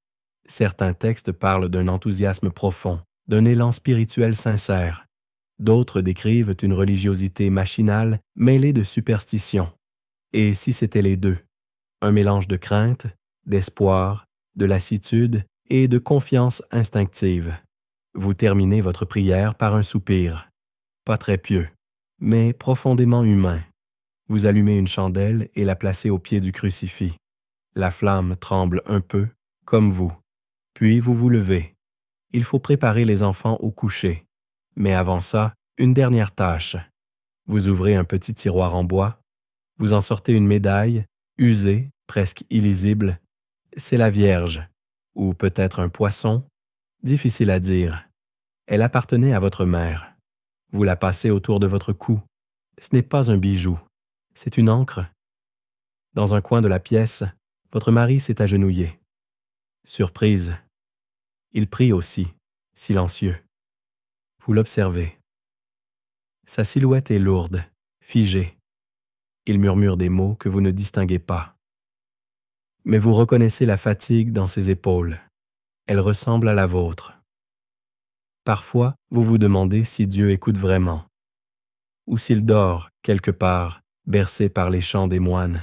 Certains textes parlent d'un enthousiasme profond, d'un élan spirituel sincère. D'autres décrivent une religiosité machinale mêlée de superstition. Et si c'était les deux? Un mélange de crainte, d'espoir, de lassitude et de confiance instinctive. Vous terminez votre prière par un soupir. Pas très pieux, mais profondément humain. Vous allumez une chandelle et la placez au pied du crucifix. La flamme tremble un peu, comme vous. Puis vous vous levez. Il faut préparer les enfants au coucher. Mais avant ça, une dernière tâche. Vous ouvrez un petit tiroir en bois. Vous en sortez une médaille, usée, presque illisible. C'est la Vierge. Ou peut-être un poisson. Difficile à dire. Elle appartenait à votre mère. Vous la passez autour de votre cou. Ce n'est pas un bijou. C'est une encre. Dans un coin de la pièce, votre mari s'est agenouillé. Surprise. Il prie aussi, silencieux. Vous l'observez. Sa silhouette est lourde, figée. Il murmure des mots que vous ne distinguez pas. Mais vous reconnaissez la fatigue dans ses épaules. Elle ressemble à la vôtre. Parfois, vous vous demandez si Dieu écoute vraiment, ou s'il dort quelque part, bercé par les chants des moines.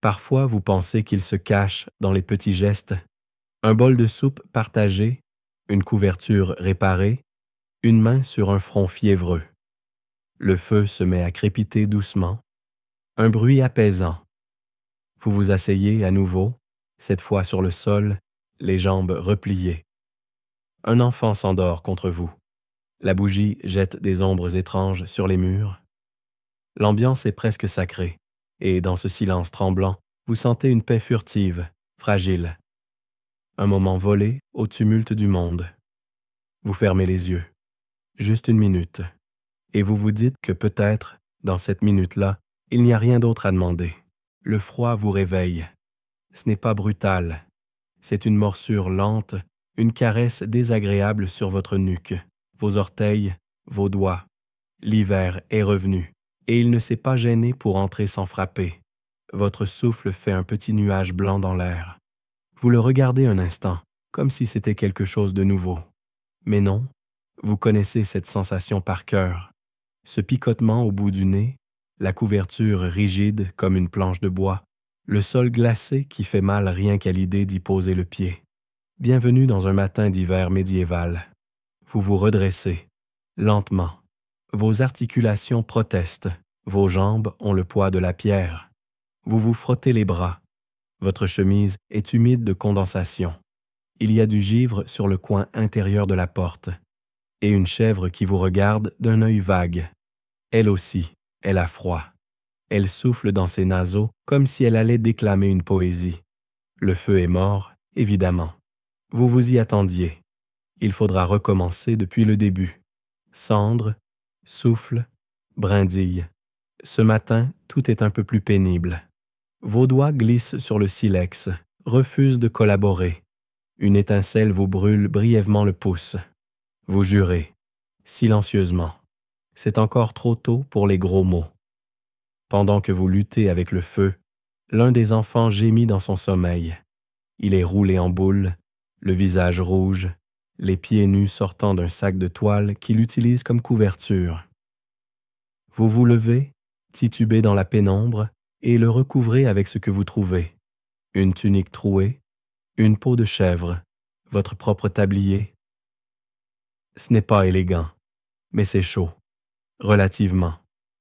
Parfois, vous pensez qu'il se cache dans les petits gestes, un bol de soupe partagé, une couverture réparée, une main sur un front fiévreux. Le feu se met à crépiter doucement, un bruit apaisant. Vous vous asseyez à nouveau, cette fois sur le sol, les jambes repliées. Un enfant s'endort contre vous. La bougie jette des ombres étranges sur les murs. L'ambiance est presque sacrée, et dans ce silence tremblant, vous sentez une paix furtive, fragile. Un moment volé au tumulte du monde. Vous fermez les yeux. Juste une minute. Et vous vous dites que peut-être, dans cette minute-là, il n'y a rien d'autre à demander. Le froid vous réveille. Ce n'est pas brutal. C'est une morsure lente, une caresse désagréable sur votre nuque, vos orteils, vos doigts. L'hiver est revenu, et il ne s'est pas gêné pour entrer sans frapper. Votre souffle fait un petit nuage blanc dans l'air. Vous le regardez un instant, comme si c'était quelque chose de nouveau. Mais non, vous connaissez cette sensation par cœur. Ce picotement au bout du nez, la couverture rigide comme une planche de bois, le sol glacé qui fait mal rien qu'à l'idée d'y poser le pied. Bienvenue dans un matin d'hiver médiéval. Vous vous redressez, lentement. Vos articulations protestent, vos jambes ont le poids de la pierre. Vous vous frottez les bras. Votre chemise est humide de condensation. Il y a du givre sur le coin intérieur de la porte. Et une chèvre qui vous regarde d'un œil vague. Elle aussi, elle a froid. Elle souffle dans ses naseaux comme si elle allait déclamer une poésie. Le feu est mort, évidemment. Vous vous y attendiez. Il faudra recommencer depuis le début. Cendre, souffle, brindille. Ce matin, tout est un peu plus pénible. Vos doigts glissent sur le silex, refusent de collaborer. Une étincelle vous brûle brièvement le pouce. Vous jurez, silencieusement. C'est encore trop tôt pour les gros mots. Pendant que vous luttez avec le feu, l'un des enfants gémit dans son sommeil. Il est roulé en boule, le visage rouge, les pieds nus sortant d'un sac de toile qu'il utilise comme couverture. Vous vous levez, titubez dans la pénombre, et le recouvrez avec ce que vous trouvez. Une tunique trouée, une peau de chèvre, votre propre tablier. Ce n'est pas élégant, mais c'est chaud, relativement.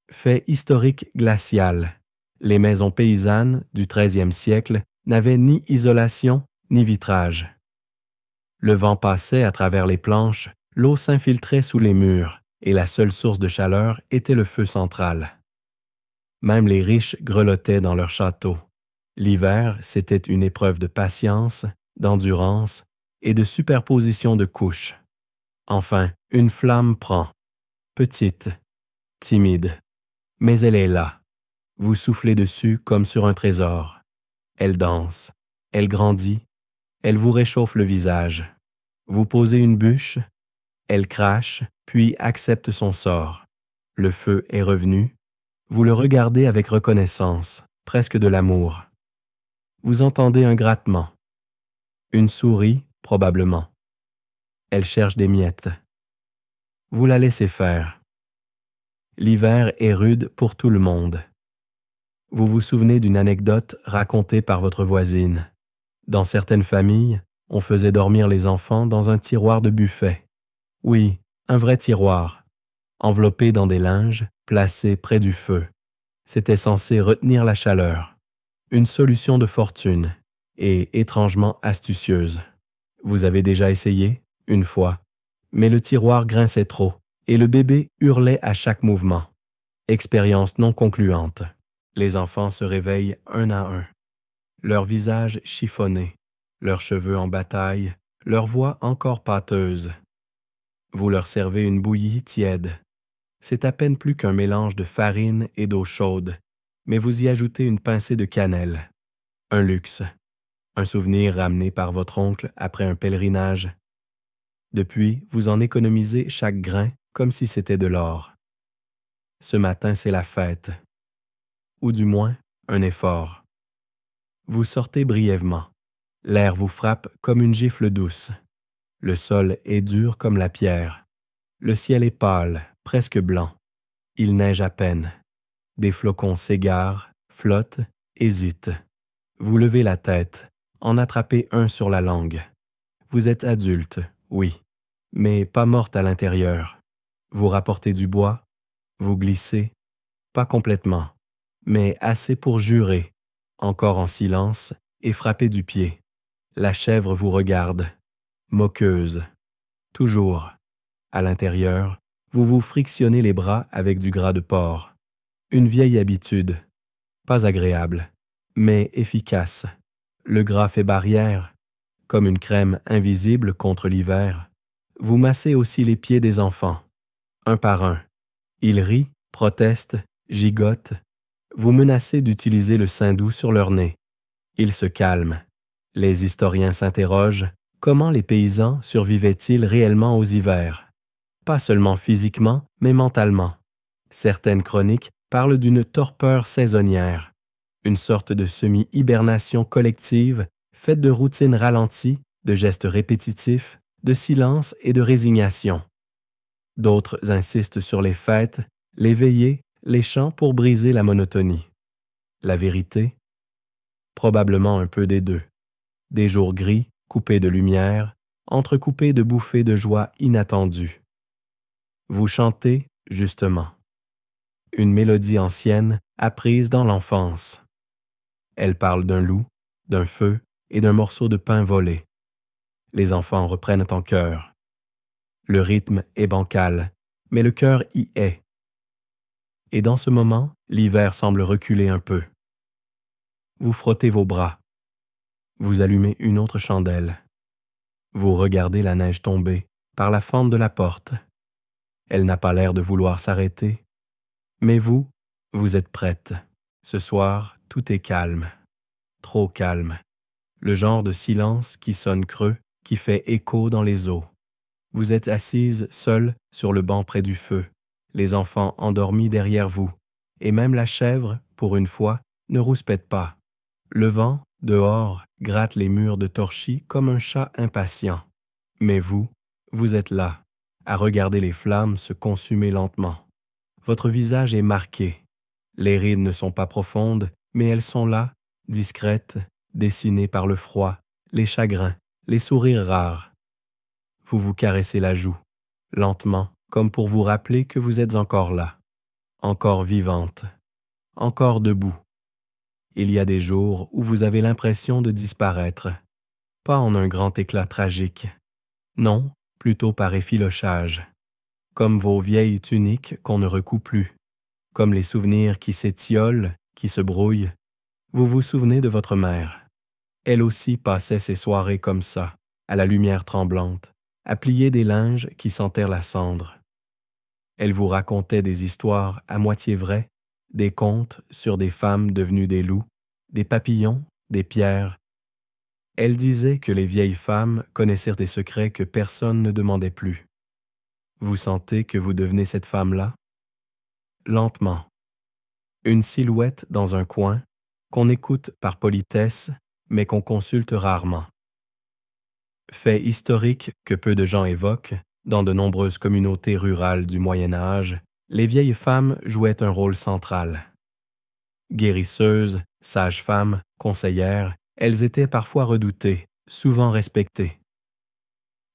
Fait historique glacial. Les maisons paysannes du XIIIe siècle n'avaient ni isolation ni vitrage. Le vent passait à travers les planches, l'eau s'infiltrait sous les murs, et la seule source de chaleur était le feu central. Même les riches grelottaient dans leur château. L'hiver, c'était une épreuve de patience, d'endurance et de superposition de couches. Enfin, une flamme prend. Petite, timide, mais elle est là. Vous soufflez dessus comme sur un trésor. Elle danse, elle grandit, elle vous réchauffe le visage. Vous posez une bûche, elle crache, puis accepte son sort. Le feu est revenu. Vous le regardez avec reconnaissance, presque de l'amour. Vous entendez un grattement. Une souris, probablement. Elle cherche des miettes. Vous la laissez faire. L'hiver est rude pour tout le monde. Vous vous souvenez d'une anecdote racontée par votre voisine. Dans certaines familles, on faisait dormir les enfants dans un tiroir de buffet. Oui, un vrai tiroir, enveloppé dans des linges, placé près du feu. C'était censé retenir la chaleur. Une solution de fortune, et étrangement astucieuse. Vous avez déjà essayé, une fois, mais le tiroir grinçait trop, et le bébé hurlait à chaque mouvement. Expérience non concluante. Les enfants se réveillent un à un. Leurs visages chiffonnés, leurs cheveux en bataille, leur voix encore pâteuse. Vous leur servez une bouillie tiède. C'est à peine plus qu'un mélange de farine et d'eau chaude, mais vous y ajoutez une pincée de cannelle. Un luxe. Un souvenir ramené par votre oncle après un pèlerinage. Depuis, vous en économisez chaque grain comme si c'était de l'or. Ce matin, c'est la fête. Ou du moins, un effort. Vous sortez brièvement. L'air vous frappe comme une gifle douce. Le sol est dur comme la pierre. Le ciel est pâle, presque blanc. Il neige à peine. Des flocons s'égarent, flottent, hésitent. Vous levez la tête, en attrapez un sur la langue. Vous êtes adulte, oui, mais pas morte à l'intérieur. Vous rapportez du bois, vous glissez, pas complètement, mais assez pour jurer, encore en silence, et frapper du pied. La chèvre vous regarde, moqueuse. Toujours. À l'intérieur, vous vous frictionnez les bras avec du gras de porc. Une vieille habitude, pas agréable, mais efficace. Le gras fait barrière, comme une crème invisible contre l'hiver. Vous massez aussi les pieds des enfants, un par un. Ils rient, protestent, gigotent. Vous menacez d'utiliser le sein doux sur leur nez. Ils se calment. Les historiens s'interrogent, comment les paysans survivaient-ils réellement aux hivers? Pas seulement physiquement, mais mentalement. Certaines chroniques parlent d'une torpeur saisonnière, une sorte de semi-hibernation collective faite de routines ralenties, de gestes répétitifs, de silence et de résignation. D'autres insistent sur les fêtes, les veillées, les chants pour briser la monotonie. La vérité? Probablement un peu des deux. Des jours gris, coupés de lumière, entrecoupés de bouffées de joie inattendues. Vous chantez, justement. Une mélodie ancienne, apprise dans l'enfance. Elle parle d'un loup, d'un feu et d'un morceau de pain volé. Les enfants reprennent en chœur. Le rythme est bancal, mais le cœur y est. Et dans ce moment, l'hiver semble reculer un peu. Vous frottez vos bras. Vous allumez une autre chandelle. Vous regardez la neige tomber par la fente de la porte. Elle n'a pas l'air de vouloir s'arrêter. Mais vous, vous êtes prête. Ce soir, tout est calme. Trop calme. Le genre de silence qui sonne creux, qui fait écho dans les eaux. Vous êtes assise seule sur le banc près du feu, les enfants endormis derrière vous, et même la chèvre, pour une fois, ne rouspète pas. Le vent, dehors, gratte les murs de torchis comme un chat impatient. Mais vous, vous êtes là, à regarder les flammes se consumer lentement. Votre visage est marqué. Les rides ne sont pas profondes, mais elles sont là, discrètes, dessinées par le froid, les chagrins, les sourires rares. Vous vous caressez la joue, lentement, comme pour vous rappeler que vous êtes encore là, encore vivante, encore debout. Il y a des jours où vous avez l'impression de disparaître, pas en un grand éclat tragique, non, plutôt par effilochage, comme vos vieilles tuniques qu'on ne recoud plus, comme les souvenirs qui s'étiolent, qui se brouillent. Vous vous souvenez de votre mère. Elle aussi passait ses soirées comme ça, à la lumière tremblante, à plier des linges qui sentèrent la cendre. Elle vous racontait des histoires à moitié vraies, des contes sur des femmes devenues des loups, des papillons, des pierres. Elle disait que les vieilles femmes connaissaient des secrets que personne ne demandait plus. Vous sentez que vous devenez cette femme-là? Lentement. Une silhouette dans un coin, qu'on écoute par politesse, mais qu'on consulte rarement. Fait historique que peu de gens évoquent, dans de nombreuses communautés rurales du Moyen Âge, les vieilles femmes jouaient un rôle central. Guérisseuses, sages-femmes, conseillères, elles étaient parfois redoutées, souvent respectées.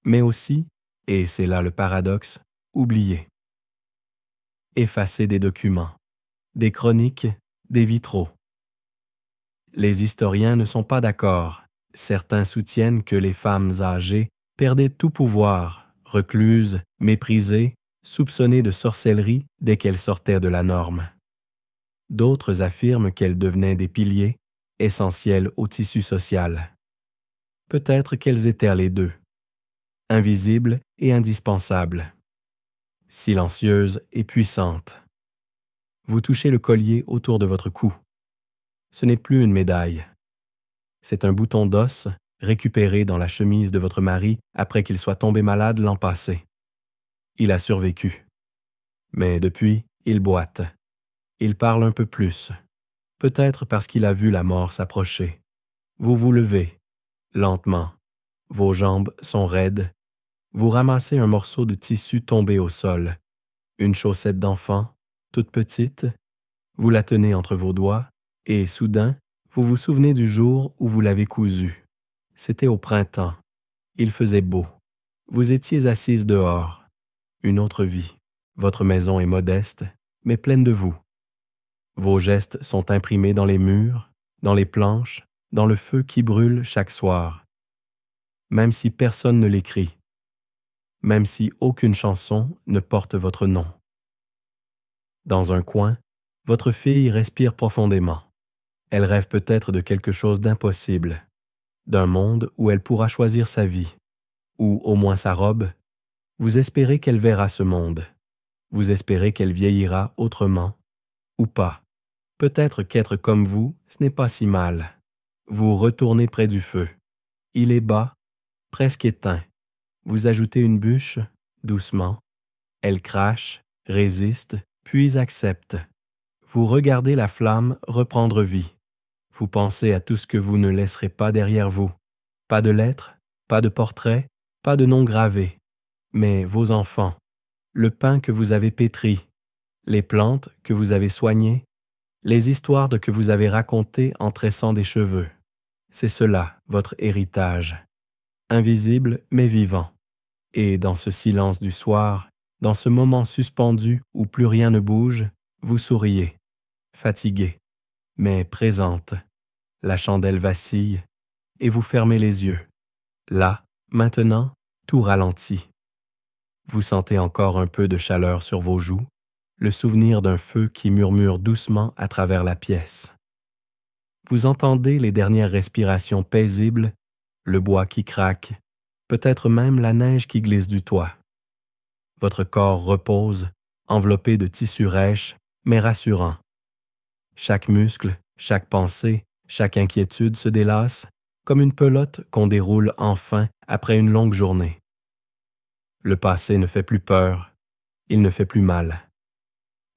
Mais aussi, et c'est là le paradoxe, oubliées. Effacées des documents, des chroniques, des vitraux. Les historiens ne sont pas d'accord. Certains soutiennent que les femmes âgées perdaient tout pouvoir, recluses, méprisées, soupçonnées de sorcellerie dès qu'elles sortaient de la norme. D'autres affirment qu'elles devenaient des piliers, essentiels au tissu social. Peut-être qu'elles étaient les deux, invisibles et indispensables, silencieuses et puissantes. Vous touchez le collier autour de votre cou. Ce n'est plus une médaille. C'est un bouton d'os récupéré dans la chemise de votre mari après qu'il soit tombé malade l'an passé. Il a survécu. Mais depuis, il boite. Il parle un peu plus. Peut-être parce qu'il a vu la mort s'approcher. Vous vous levez, lentement. Vos jambes sont raides. Vous ramassez un morceau de tissu tombé au sol. Une chaussette d'enfant, toute petite. Vous la tenez entre vos doigts et, soudain, vous vous souvenez du jour où vous l'avez cousue. C'était au printemps. Il faisait beau. Vous étiez assise dehors. Une autre vie. Votre maison est modeste, mais pleine de vous. Vos gestes sont imprimés dans les murs, dans les planches, dans le feu qui brûle chaque soir. Même si personne ne l'écrit. même si aucune chanson ne porte votre nom. Dans un coin, votre fille respire profondément. Elle rêve peut-être de quelque chose d'impossible, d'un monde où elle pourra choisir sa vie, ou au moins sa robe. Vous espérez qu'elle verra ce monde. Vous espérez qu'elle vieillira autrement, ou pas. Peut-être qu'être comme vous, ce n'est pas si mal. Vous retournez près du feu. Il est bas, presque éteint. Vous ajoutez une bûche, doucement. Elle crache, résiste, puis accepte. Vous regardez la flamme reprendre vie. Vous pensez à tout ce que vous ne laisserez pas derrière vous. Pas de lettres, pas de portraits, pas de noms gravés. Mais vos enfants, le pain que vous avez pétri, les plantes que vous avez soignées, les histoires que vous avez racontées en tressant des cheveux. C'est cela, votre héritage. Invisible mais vivant. Et dans ce silence du soir, dans ce moment suspendu où plus rien ne bouge, vous souriez, fatiguée, mais présente. La chandelle vacille, et vous fermez les yeux. Là, maintenant, tout ralentit. Vous sentez encore un peu de chaleur sur vos joues, le souvenir d'un feu qui murmure doucement à travers la pièce. Vous entendez les dernières respirations paisibles, le bois qui craque, peut-être même la neige qui glisse du toit. Votre corps repose, enveloppé de tissu rêche, mais rassurant. Chaque muscle, chaque pensée, chaque inquiétude se délasse, comme une pelote qu'on déroule enfin après une longue journée. Le passé ne fait plus peur, il ne fait plus mal.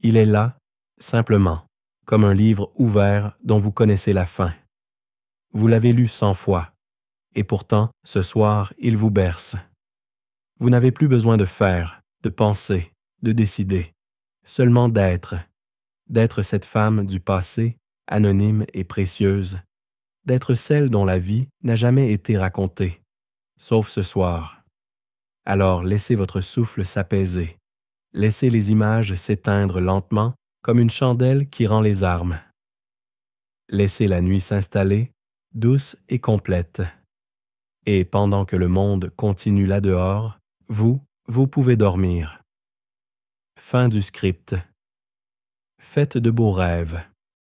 Il est là, simplement, comme un livre ouvert dont vous connaissez la fin. Vous l'avez lu 100 fois, et pourtant, ce soir, il vous berce. Vous n'avez plus besoin de faire, de penser, de décider, seulement d'être cette femme du passé, anonyme et précieuse, d'être celle dont la vie n'a jamais été racontée, sauf ce soir. Alors laissez votre souffle s'apaiser, laissez les images s'éteindre lentement comme une chandelle qui rend les armes. Laissez la nuit s'installer, douce et complète. Et pendant que le monde continue là-dehors, vous pouvez dormir. Fin du script. Faites de beaux rêves.